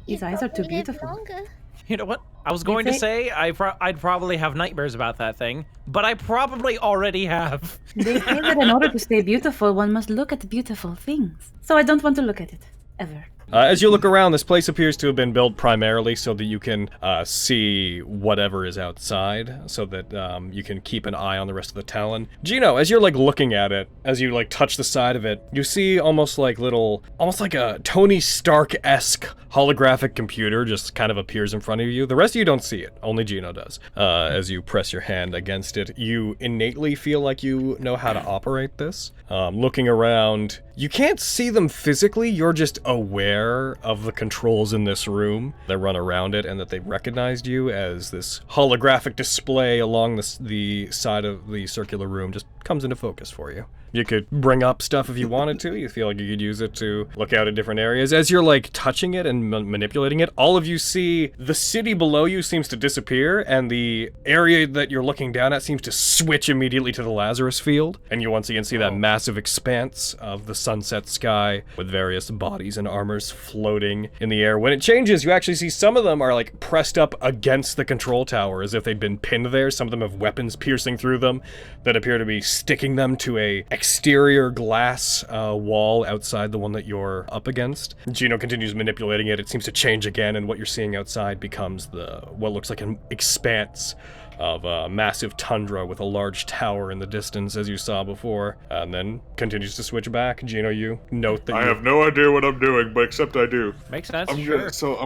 S7: His eyes are too
S6: probably live
S7: beautiful.
S6: longer.
S2: You know what? I was going to say I'd probably have nightmares about that thing, but I probably already have.
S7: They say that in order to stay beautiful, one must look at beautiful things. So I don't want to look at it, ever.
S1: As you look around, this place appears to have been built primarily so that you can see whatever is outside, so that you can keep an eye on the rest of the Talon. Gino, as you're like looking at it, as you like touch the side of it, you see almost like a Tony Stark-esque holographic computer just kind of appears in front of you. The rest of you don't see it, only Gino does. As you press your hand against it, you innately feel like you know how to operate this. Looking around, you can't see them physically, you're just aware of the controls in this room that run around it, and that they've recognized you as this holographic display along the side of the circular room just comes into focus for you. You could bring up stuff if you wanted to. You feel like you could use it to look out at different areas. As you're like touching it and manipulating it, all of you see the city below you seems to disappear, and the area that you're looking down at seems to switch immediately to the Lazarus field. And you once again see that massive expanse of the sunset sky with various bodies and armors floating in the air. When it changes, you actually see some of them are like pressed up against the control tower as if they'd been pinned there. Some of them have weapons piercing through them that appear to be sticking them to a exterior glass wall outside the one that you're up against. Gino continues manipulating it. It seems to change again, and what you're seeing outside becomes what looks like an expanse of a massive tundra with a large tower in the distance, as you saw before, and then continues to switch back. Gino, you note that
S8: I have no idea what I'm doing, but except I do.
S2: Makes sense.
S8: I'm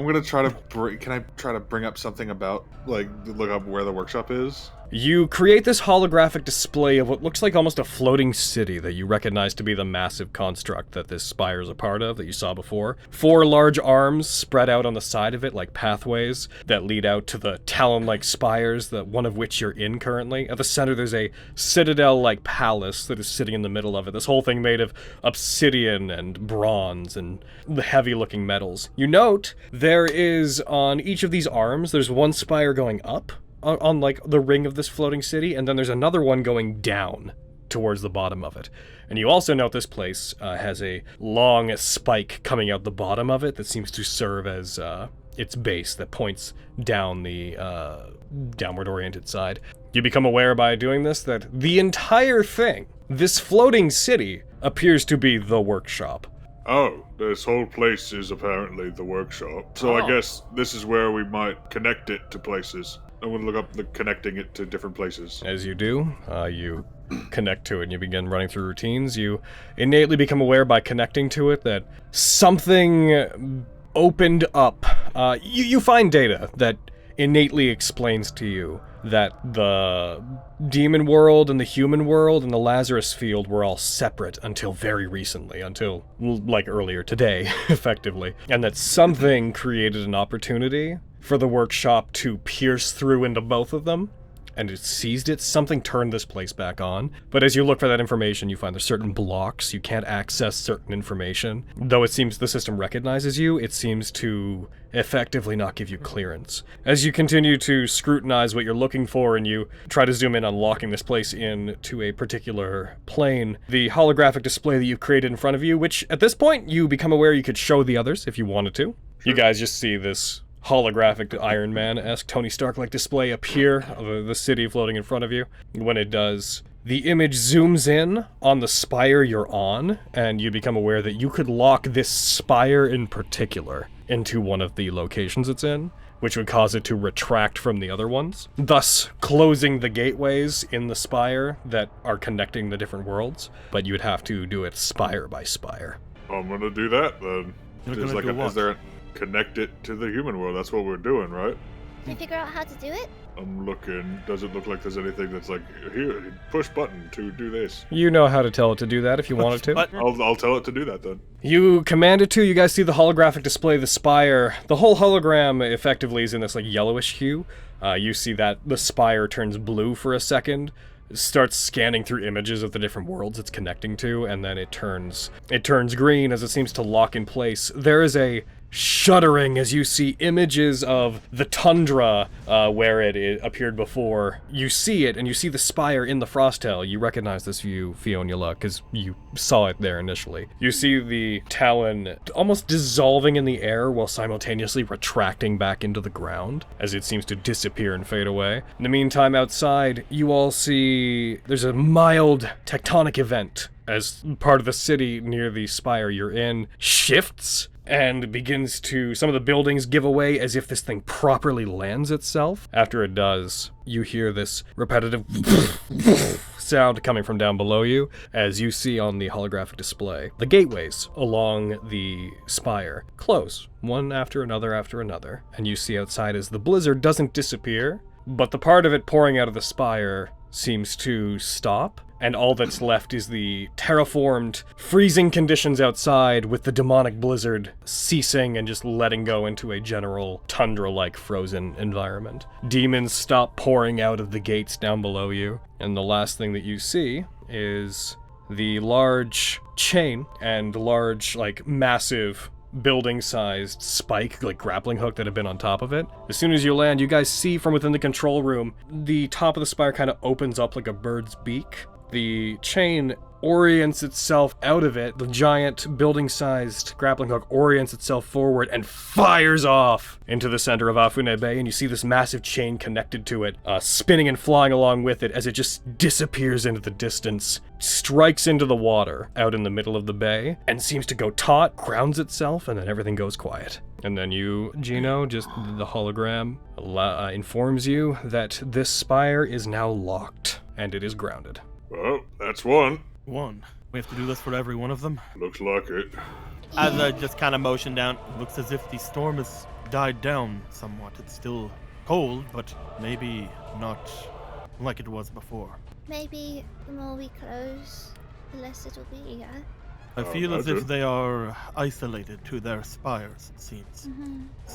S8: gonna try to can I try to bring up something about, like, look up where the workshop is?
S1: You create this holographic display of what looks like almost a floating city that you recognize to be the massive construct that this spire is a part of that you saw before. 4 large arms spread out on the side of it like pathways that lead out to the talon-like spires, one of which you're in currently. At the center there's a citadel-like palace that is sitting in the middle of it. This whole thing made of obsidian and bronze and the heavy-looking metals. You note there is on each of these arms, there's one spire going up on like the ring of this floating city, and then there's another one going down towards the bottom of it. And you also note this place has a long spike coming out the bottom of it that seems to serve as its base that points down the downward oriented side. You become aware by doing this that the entire thing, this floating city, appears to be the workshop.
S8: Oh, this whole place is apparently the workshop. So I guess this is where we might connect it to places. I'm gonna look up connecting it to different places.
S1: As you do, you connect to it and you begin running through routines. You innately become aware by connecting to it that something opened up. You find data that innately explains to you that the demon world and the human world and the Lazarus field were all separate until very recently, until like earlier today, effectively. And that something created an opportunity for the workshop to pierce through into both of them, and it seized it. Something turned this place back on. But as you look for that information, you find there's certain blocks. You can't access certain information. Though it seems the system recognizes you, it seems to effectively not give you clearance. As you continue to scrutinize what you're looking for and you try to zoom in on locking this place in to a particular plane, the holographic display that you've created in front of you, which at this point you become aware you could show the others if you wanted to. You guys just see this holographic Iron Man-esque Tony Stark-like display appear of the city floating in front of you. When it does, the image zooms in on the spire you're on, and you become aware that you could lock this spire in particular into one of the locations it's in, which would cause it to retract from the other ones, thus closing the gateways in the spire that are connecting the different worlds, but you would have to do it spire by spire.
S8: I'm gonna do that then.
S3: You're gonna do what?
S8: Is there connect it to the human world? That's what we're doing, right?
S6: Can you figure out how to do it?
S8: I'm looking. Does it look like there's anything that's like, here, push button to do this?
S1: You know how to tell it to do that if you wanted to.
S8: I'll tell it to do that then.
S1: You command it to. You guys see the holographic display, the spire. The whole hologram effectively is in this like yellowish hue. You see that the spire turns blue for a second, starts scanning through images of the different worlds it's connecting to, and then it turns green as it seems to lock in place. There is a shuddering as you see images of the tundra where it appeared before. You see it, and you see the spire in the Frosthell. You recognize this view, Fionnuala, because you saw it there initially. You see the Talon almost dissolving in the air while simultaneously retracting back into the ground as it seems to disappear and fade away. In the meantime, outside, you all see there's a mild tectonic event as part of the city near the spire you're in shifts and begins to, some of the buildings give away as if this thing properly lands itself. After it does, you hear this repetitive sound coming from down below you, as you see on the holographic display. The gateways along the spire close, one after another, and you see outside as the blizzard doesn't disappear, but the part of it pouring out of the spire seems to stop, and all that's left is the terraformed, freezing conditions outside with the demonic blizzard ceasing and just letting go into a general tundra-like frozen environment. Demons stop pouring out of the gates down below you, and the last thing that you see is the large chain and large, massive building-sized spike, grappling hook that had been on top of it. As soon as you land, you guys see from within the control room, the top of the spire kind of opens up like a bird's beak. The chain orients itself out of it. The giant building-sized grappling hook orients itself forward and fires off into the center of Afune Bay, and you see this massive chain connected to it, spinning and flying along with it as it just disappears into the distance, strikes into the water out in the middle of the bay, and seems to go taut, grounds itself, and then everything goes quiet. And then you, Gino, just the hologram, informs you that this spire is now locked, and it is grounded.
S8: Well, that's one.
S3: One. We have to do this for every one of them.
S8: Looks like it.
S3: As I just kind of motion down, looks as if the storm has died down somewhat. It's still cold, but maybe not like it was before.
S6: Maybe the more we close, the less it'll be, yeah?
S3: I feel as if they are isolated to their spires, it seems.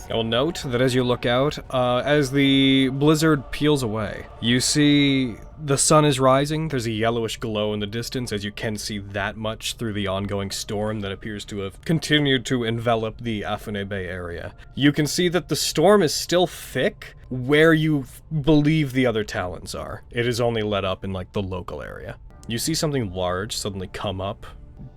S1: I will note that as you look out, as the blizzard peels away, you see the sun is rising. There's a yellowish glow in the distance, as you can see that much through the ongoing storm that appears to have continued to envelop the Afune Bay area. You can see that the storm is still thick where you believe the other Talons are. It is only let up in, the local area. You see something large suddenly come up,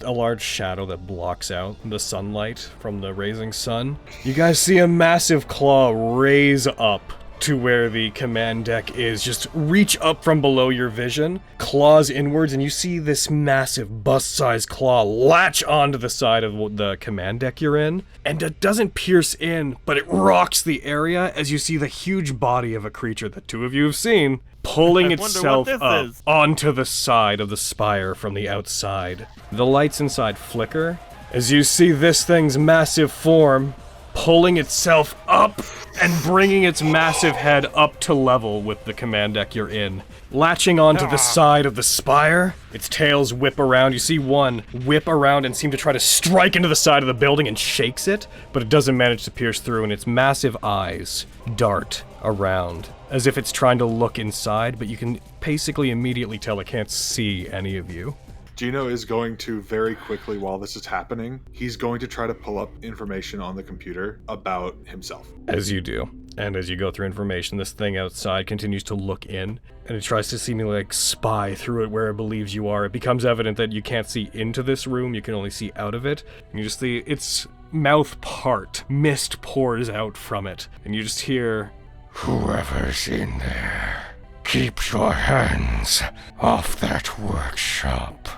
S1: a large shadow that blocks out the sunlight from the rising sun. You guys see a massive claw raise up to where the command deck is, just reach up from below your vision, claws inwards, and you see this massive bust-sized claw latch onto the side of the command deck you're in, and it doesn't pierce in, but it rocks the area as you see the huge body of a creature that two of you have seen pulling itself up onto the side of the spire from the outside. The lights inside flicker as you see this thing's massive form pulling itself up and bringing its massive head up to level with the command deck you're in. Latching onto the side of the spire, its tails whip around. You see one whip around and seem to try to strike into the side of the building and shakes it, but it doesn't manage to pierce through, and its massive eyes dart around as if it's trying to look inside, but you can basically immediately tell it can't see any of you.
S8: Gino is going to very quickly, while this is happening, he's going to try to pull up information on the computer about himself.
S1: As you do. And as you go through information, this thing outside continues to look in, and it tries to seemingly spy through it where it believes you are. It becomes evident that you can't see into this room, you can only see out of it. And you just see its mouth part, mist pours out from it, and you just hear,
S9: "Whoever's in there, keep your hands off that workshop.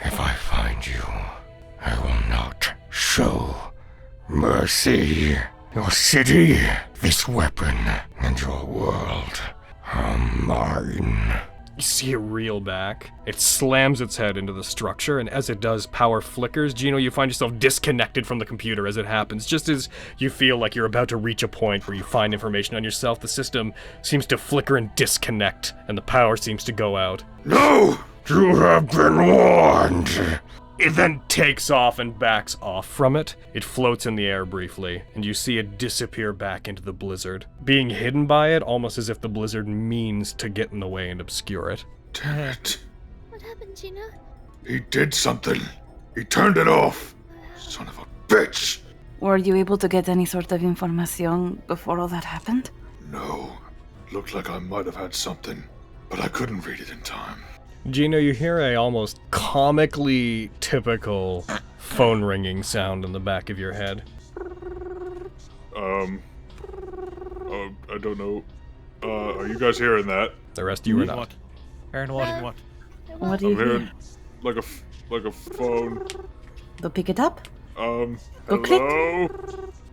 S9: If I find you, I will not show mercy. Your city, this weapon, and your world are mine."
S1: You see it reel back. It slams its head into the structure, and as it does, power flickers. Gino, you find yourself disconnected from the computer as it happens. Just as you feel like you're about to reach a point where you find information on yourself, the system seems to flicker and disconnect, and the power seems to go out.
S9: "No! You have been warned!"
S1: It then takes off and backs off from it. It floats in the air briefly, and you see it disappear back into the blizzard, being hidden by it almost as if the blizzard means to get in the way and obscure it.
S8: Damn it.
S6: What happened, Gino?
S8: He did something. He turned it off. Son of a bitch.
S7: Were you able to get any sort of information before all that happened?
S8: No. Looked like I might have had something, but I couldn't read it in time.
S1: Gino, you hear a almost comically typical phone ringing sound in the back of your head.
S8: I don't know. Are you guys hearing that?
S1: The rest of you are not.
S3: What?
S2: Aaron, what?
S3: Hearing what?
S7: What do you
S8: I'm
S7: hear?
S8: hearing like a phone.
S7: Go pick it up.
S8: Go
S7: click.
S8: hello?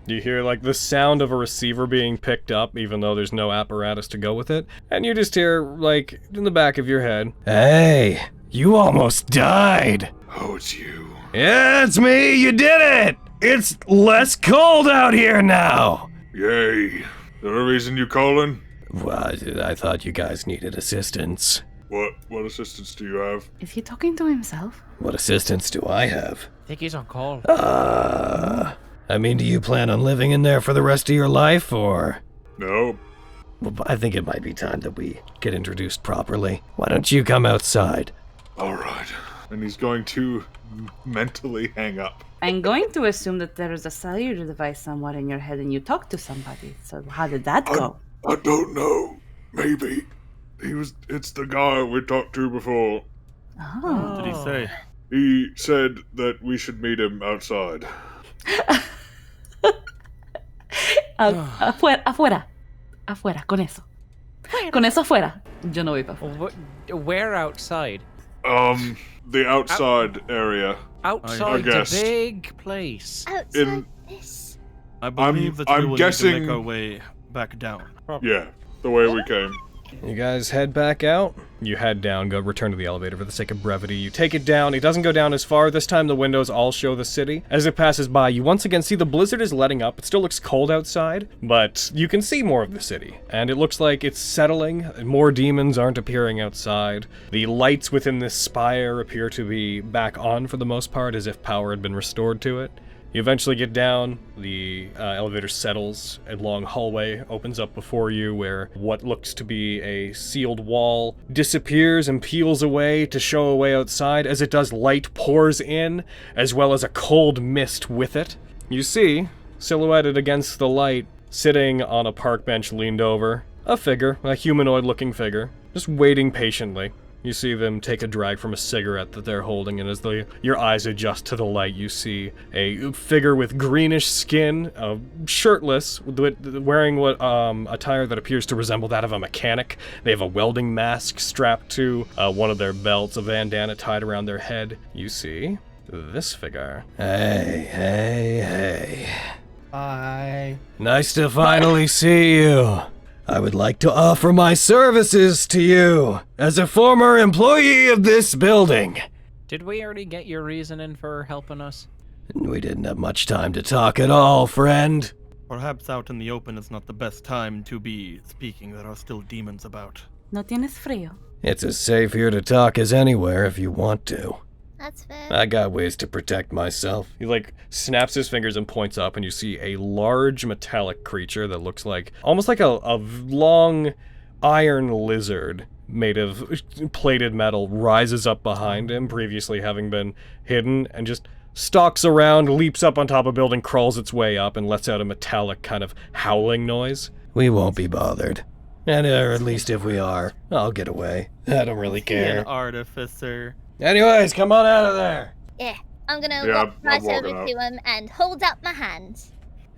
S1: You hear like the sound of a receiver being picked up, even though there's no apparatus to go with it. And you just hear, like, in the back of your head, "Hey, you almost died."
S8: Oh, it's you.
S1: Yeah, it's me, you did it! It's less cold out here now!
S8: Yay. Is there a reason you calling?
S1: Well, I thought you guys needed assistance.
S8: What assistance do you have?
S7: Is he talking to himself?
S1: What assistance do I have?
S2: I think he's on call.
S1: I mean, do you plan on living in there for the rest of your life, or?
S8: No.
S1: Well, I think it might be time that we get introduced properly. Why don't you come outside?
S8: Alright. And he's going to mentally hang up.
S7: I'm going to assume that there is a cellular device somewhere in your head and you talk to somebody. So how did that go?
S8: I don't know. Maybe. It's the guy we talked to before.
S7: Oh.
S3: What did he say?
S8: He said that we should meet him outside.
S7: Afuera. Afuera, con eso. Con eso afuera. Yo no voy para afuera.
S2: Where outside?
S8: The outside area.
S2: Outside's
S8: guessed.
S2: a big place.
S6: Outside this.
S3: I believe that
S8: I'm
S3: we will
S8: guessing-
S3: need to make our way back down.
S8: Yeah, the way we came.
S1: You guys head back out. You head down, go return to the elevator for the sake of brevity. You take it down. It doesn't go down as far. This time the windows all show the city. As it passes by, you once again see the blizzard is letting up. It still looks cold outside, but you can see more of the city. And it looks like it's settling. More demons aren't appearing outside. The lights within this spire appear to be back on for the most part, as if power had been restored to it. You eventually get down, the elevator settles, a long hallway opens up before you where what looks to be a sealed wall disappears and peels away to show a way outside. As it does, light pours in, as well as a cold mist with it. You see, silhouetted against the light, sitting on a park bench leaned over, a figure, a humanoid-looking figure, just waiting patiently. You see them take a drag from a cigarette that they're holding, and as your eyes adjust to the light, you see a figure with greenish skin, shirtless, wearing what attire that appears to resemble that of a mechanic. They have a welding mask strapped to one of their belts, a bandana tied around their head. You see this figure. Hey.
S5: Bye.
S1: Nice to finally see you. I would like to offer my services to you as a former employee of this building.
S2: Did we already get your reasoning for helping us?
S1: We didn't have much time to talk at all, friend.
S3: Perhaps out in the open is not the best time to be speaking. There are still demons about.
S7: No tienes frío.
S1: It's as safe here to talk as anywhere if you want to.
S6: That's fair.
S1: I got ways to protect myself. He snaps his fingers and points up, and you see a large metallic creature that looks like almost like a long iron lizard made of plated metal rises up behind him, previously having been hidden, and just stalks around, leaps up on top of a building, crawls its way up, and lets out a metallic kind of howling noise. We won't be bothered. And or at least if we are, I'll get away. I don't really care.
S3: An artificer.
S1: Anyways, come on out of there.
S6: Yeah, I'm gonna
S8: Yeah,
S6: walk
S8: I'm
S6: right
S8: walking
S6: over
S8: out.
S6: to him and hold up my hand.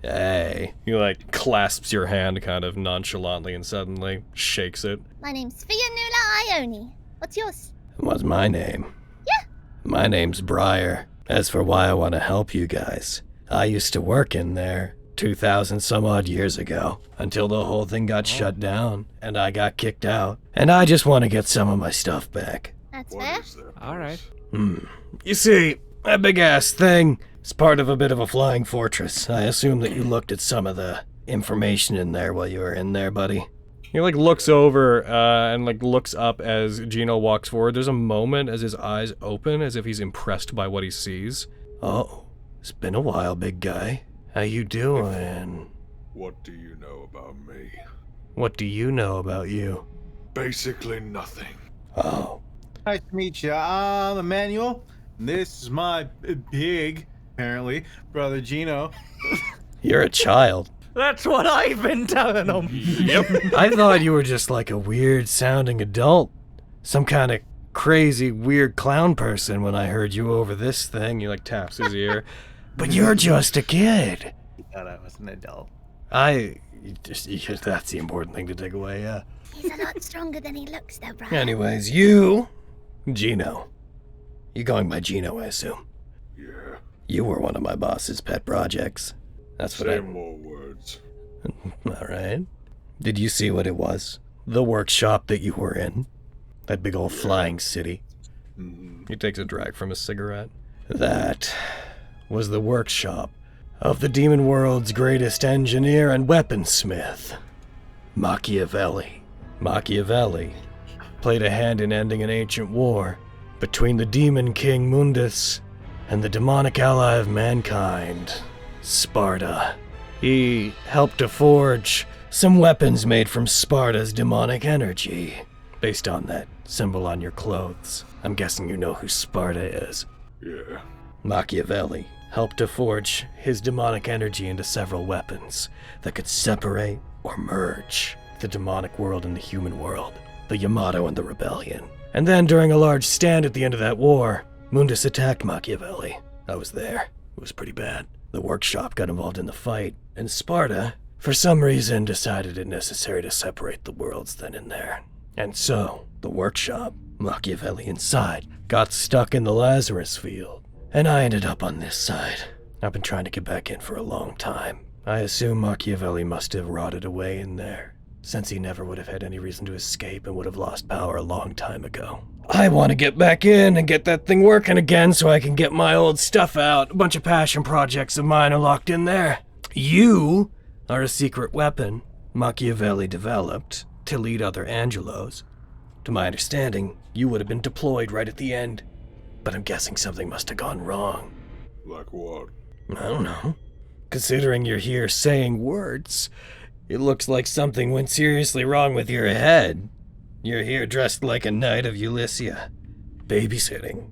S1: Hey. He clasps your hand kind of nonchalantly and suddenly shakes it.
S6: My name's Fianula Ione. What's yours?
S1: What's my name?
S6: Yeah.
S1: My name's Briar. As for why I want to help you guys, I used to work in there 2,000 some odd years ago until the whole thing got shut down and I got kicked out. And I just want to get some of my stuff back.
S6: That's
S8: What
S6: fair.
S8: is that?
S2: All right.
S1: You see, that big-ass thing is part of a bit of a flying fortress. I assume that you looked at some of the information in there while you were in there, buddy. He looks over and looks up as Gino walks forward. There's a moment as his eyes open as if he's impressed by what he sees. Oh, it's been a while, big guy. How you doing?
S8: What do you know about me?
S1: What do you know about you?
S8: Basically nothing.
S1: Oh.
S5: Nice to meet you. I'm Emmanuel. This is my big, apparently, brother Gino.
S1: You're a child.
S2: That's what I've been telling them.
S1: Yep. I thought you were just like a weird sounding adult. Some kind of crazy, weird clown person when I heard you over this thing. You like taps his ear. But you're just a kid.
S5: He thought I was an adult.
S1: That's the important thing to take away, yeah.
S6: He's a lot stronger than he looks, though, Brian.
S1: Anyways, you, Gino. You're going by Gino, I assume.
S8: Yeah.
S1: You were one of my boss's pet projects. That's what
S8: Say more words.
S1: All right. Did you see what it was? The workshop that you were in? That big old flying city. He takes a drag from his cigarette. That was the workshop of the demon world's greatest engineer and weaponsmith, Machiavelli. Machiavelli played a hand in ending an ancient war between the demon king Mundus and the demonic ally of mankind, Sparta. He helped to forge some weapons made from Sparta's demonic energy, based on that symbol on your clothes. I'm guessing you know who Sparta is.
S8: Yeah.
S1: Machiavelli helped to forge his demonic energy into several weapons that could separate or merge the demonic world and the human world, the Yamato and the Rebellion. And then during a large stand at the end of that war, Mundus attacked Machiavelli. I was there. It was pretty bad. The workshop got involved in the fight, and Sparta, for some reason, decided it necessary to separate the worlds then and there. And so, the workshop, Machiavelli inside, got stuck in the Lazarus field. And I ended up on this side. I've been trying to get back in for a long time. I assume Machiavelli must have rotted away in there, since he never would have had any reason to escape and would have lost power a long time ago. I want to get back in and get that thing working again so I can get my old stuff out. A bunch of passion projects of mine are locked in there. You are a secret weapon Machiavelli developed to lead other Angelos. To my understanding, you would have been deployed right at the end. But I'm guessing something must have gone wrong.
S8: Like what?
S1: I don't know. Considering you're here saying words, it looks like something went seriously wrong with your head. You're here dressed like a knight of Ulyssia. Babysitting.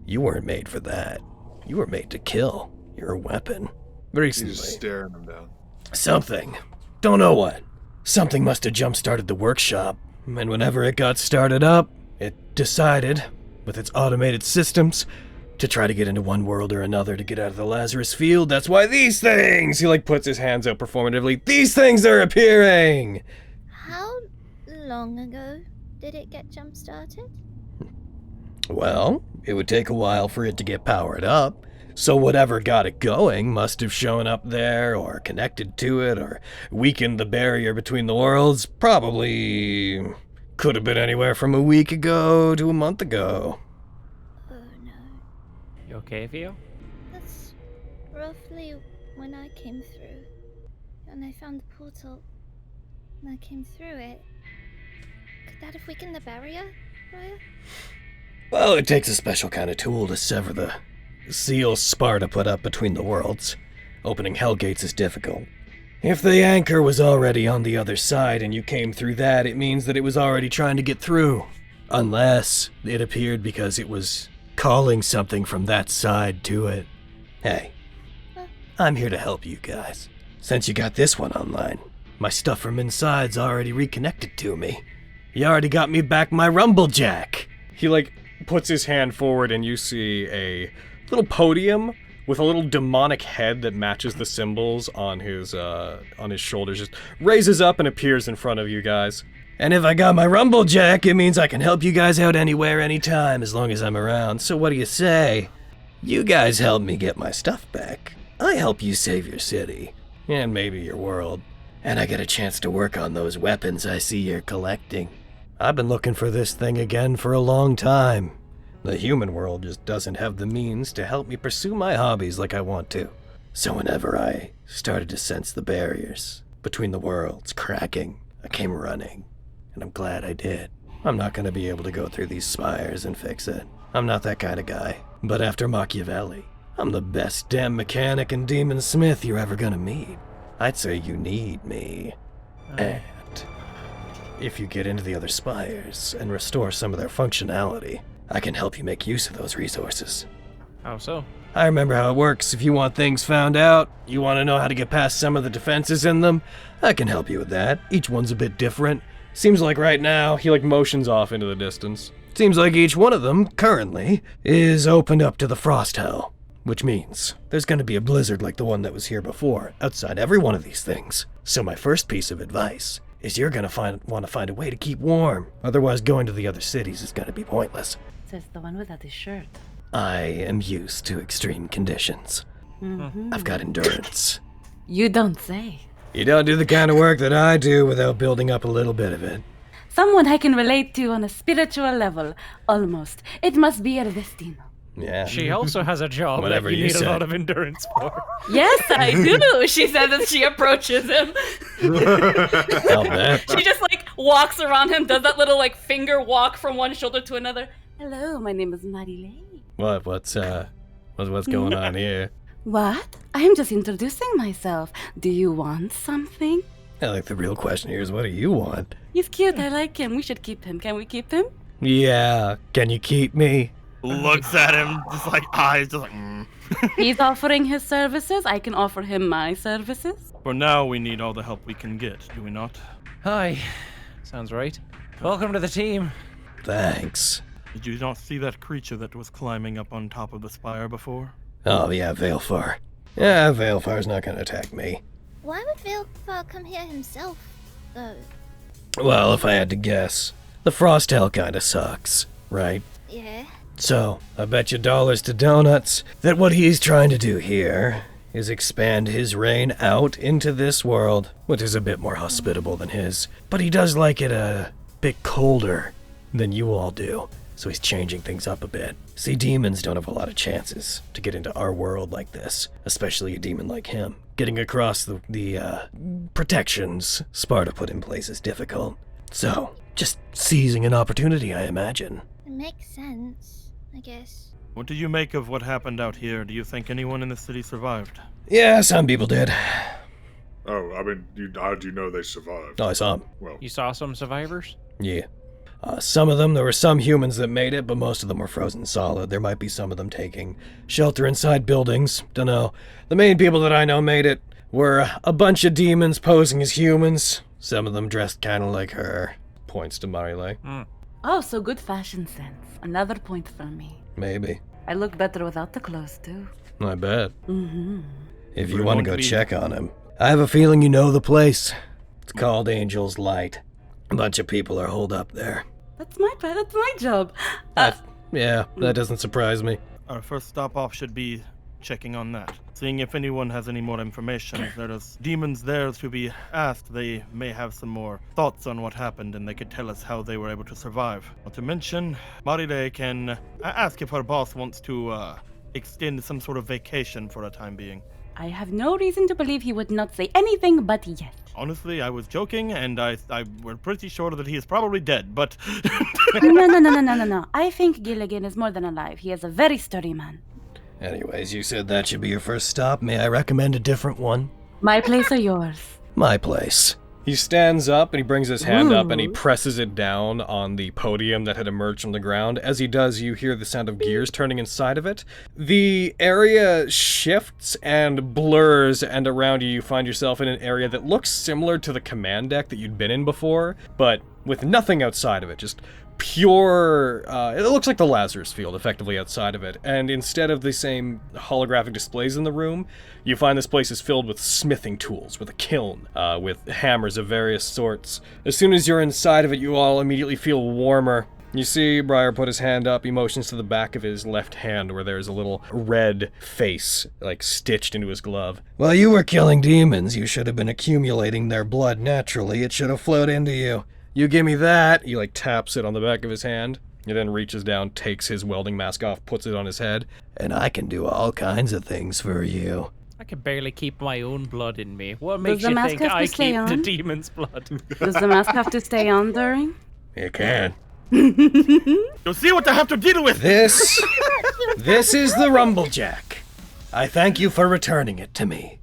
S1: You weren't made for that. You were made to kill. You're a weapon. Recently.
S8: He's just staring him down.
S1: Something. Don't know what. Something must have jump-started the workshop, and whenever it got started up, it decided, with its automated systems, to try to get into one world or another to get out of the Lazarus field. That's why these things, he puts his hands out performatively, these things are appearing!
S6: How long ago did it get jump-started?
S1: Well, it would take a while for it to get powered up, so whatever got it going must have shown up there, or connected to it, or weakened the barrier between the worlds. Probably could have been anywhere from a week ago to a month ago.
S6: Oh no.
S2: You okay, Theo?
S6: That's roughly when I came through. And I found the portal, and I came through it. Could that have weakened the barrier, Raya?
S1: Well, it takes a special kind of tool to sever the seal Sparta put up between the worlds. Opening Hellgates is difficult. If the anchor was already on the other side and you came through that, it means that it was already trying to get through. Unless it appeared because it was calling something from that side to it. Hey, I'm here to help you guys. Since you got this one online, my stuff from inside's already reconnected to me. You already got me back my Rumblejack. He puts his hand forward and you see a little podium with a little demonic head that matches the symbols on his shoulders, just raises up and appears in front of you guys. And if I got my Rumblejack, it means I can help you guys out anywhere, anytime, as long as I'm around. So what do you say? You guys help me get my stuff back. I help you save your city, and maybe your world. And I get a chance to work on those weapons I see you're collecting. I've been looking for this thing again for a long time. The human world just doesn't have the means to help me pursue my hobbies like I want to. So whenever I started to sense the barriers between the worlds cracking, I came running. And I'm glad I did. I'm not going to be able to go through these spires and fix it. I'm not that kind of guy. But after Machiavelli, I'm the best damn mechanic and demon smith you're ever going to meet. I'd say you need me. And if you get into the other spires and restore some of their functionality, I can help you make use of those resources.
S2: How so?
S1: I remember how it works. If you want things found out, you want to know how to get past some of the defenses in them, I can help you with that. Each one's a bit different. Seems like right now, he motions off into the distance. Seems like each one of them, currently, is opened up to the frost hell. Which means there's going to be a blizzard like the one that was here before, outside every one of these things. So my first piece of advice is you're going to want to find a way to keep warm. Otherwise, going to the other cities is going to be pointless.
S7: Says the one without his shirt.
S1: I am used to extreme conditions. I've got endurance.
S7: You don't say.
S1: You don't do the kind of work that I do without building up a little bit of it.
S7: Someone I can relate to on a spiritual level, almost. It must be your destino.
S1: Yeah.
S2: She also has a job
S1: Whatever
S2: that you
S1: you
S2: need
S1: say.
S2: a lot of endurance for.
S7: Yes, I do. She says as she approaches him.
S1: I'll bet.
S7: She just walks around him, does that little finger walk from one shoulder to another. Hello, my name is Marilyn.
S1: What's going on here?
S7: What? I'm just introducing myself. Do you want something?
S1: I think the real question here is, what do you want?
S7: He's cute. I like him. We should keep him. Can we keep him?
S1: Yeah, can you keep me?
S3: Looks at him, just eyes, just
S7: He's offering his services. I can offer him my services.
S3: For now, we need all the help we can get, do we not?
S2: Hi. Sounds right. Welcome to the team.
S1: Thanks.
S3: Did you not see that creature that was climbing up on top of the spire before?
S1: Oh yeah, Veilfar. Yeah, Veilfar's not gonna attack me.
S6: Why would Veilfar come here himself, though?
S1: Well, if I had to guess, the frost hell kinda sucks, right?
S6: Yeah.
S1: So, I bet you dollars to donuts that what he's trying to do here is expand his reign out into this world, which is a bit more hospitable than his. But he does like it a bit colder than you all do, so he's changing things up a bit. See, demons don't have a lot of chances to get into our world like this, especially a demon like him. Getting across the protections Sparta put in place is difficult. So, just seizing an opportunity, I imagine.
S6: It makes sense, I guess.
S3: What do you make of what happened out here? Do you think anyone in the city survived?
S1: Yeah, some people did.
S8: Oh, I mean, how do you know they survived?
S1: Oh, I saw them.
S8: Well,
S2: You saw some survivors?
S1: Yeah. Some of them, there were some humans that made it, but most of them were frozen solid. There might be some of them taking shelter inside buildings. Dunno. The main people that I know made it were a bunch of demons posing as humans. Some of them dressed kind of like her. Points to Marile.
S7: Oh, so good fashion sense. Another point for me.
S1: Maybe.
S7: I look better without the clothes, too.
S1: I bet. If you
S3: We
S1: want to
S3: won't
S1: go
S3: be-
S1: check on him. I have a feeling you know the place. It's called Angel's Light. A bunch of people are holed up there.
S7: That's my job.
S1: Yeah, that doesn't surprise me.
S3: Our first stop off should be checking on that. Seeing if anyone has any more information. If there's demons there to be asked, they may have some more thoughts on what happened and they could tell us how they were able to survive. Not to mention, Marile can ask if her boss wants to extend some sort of vacation for a time being.
S7: I have no reason to believe he would not say anything but yes.
S3: Honestly, I was joking, and we're pretty sure that he is probably dead, but...
S7: No. I think Gilligan is more than alive. He is a very sturdy man.
S1: Anyways, you said that should be your first stop. May I recommend a different one?
S7: My place or yours?
S1: My place. He stands up and he brings his hand up and he presses it down on the podium that had emerged from the ground. As he does, you hear the sound of gears turning inside of it. The area shifts and blurs, and around you, you find yourself in an area that looks similar to the command deck that you'd been in before, but with nothing outside of it. Just pure, it looks like the Lazarus Field, effectively, outside of it. And instead of the same holographic displays in the room, you find this place is filled with smithing tools, with a kiln, with hammers of various sorts. As soon as you're inside of it, you all immediately feel warmer. You see Briar put his hand up, he motions to the back of his left hand where there's a little red face, stitched into his glove. While you were killing demons, you should have been accumulating their blood naturally. It should have flowed into you. You give me that. He taps it on the back of his hand. He then reaches down, takes his welding mask off, puts it on his head. And I can do all kinds of things for you.
S2: I can barely keep my own blood in me. What
S7: Does
S2: makes
S7: the
S2: you
S7: mask
S2: think
S7: have to
S2: I
S7: stay
S2: keep the
S7: on?
S2: demon's blood?
S7: Does the mask have to stay on during?
S1: You can.
S3: You'll see what I have to deal with!
S1: This is the Rumblejack. I thank you for returning it to me.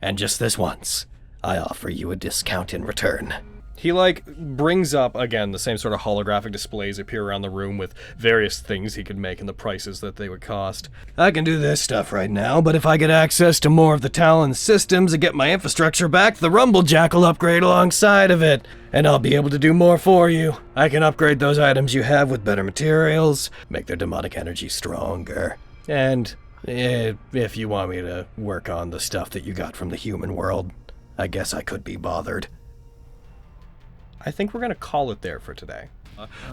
S1: And just this once, I offer you a discount in return. He, like, brings up, again, the same sort of holographic displays appear around the room with various things he could make and the prices that they would cost. I can do this stuff right now, but if I get access to more of the Talon systems and get my infrastructure back, the Rumblejack will upgrade alongside of it, and I'll be able to do more for you. I can upgrade those items you have with better materials, make their demonic energy stronger, and if you want me to work on the stuff that you got from the human world, I guess I could be bothered. I think we're going to call it there for today.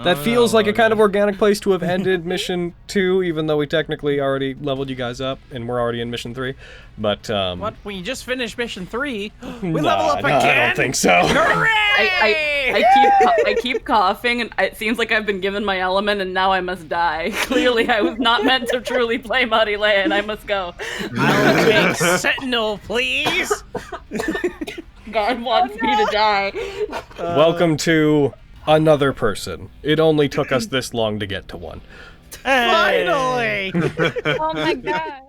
S1: That feels like a kind of organic place to have ended Mission 2, even though we technically already leveled you guys up, and we're already in Mission 3. But,
S2: What? We just finished Mission 3? We
S1: nah,
S2: level up again?
S1: I don't think so.
S7: I keep coughing, and it seems like I've been given my element, and now I must die. Clearly, I was not meant to truly play Marile, and I must go.
S2: I'll take Sentinel, please!
S7: God wants me to die.
S1: Welcome to another person. It only took us this long to get to one.
S2: Finally!
S4: Oh my god.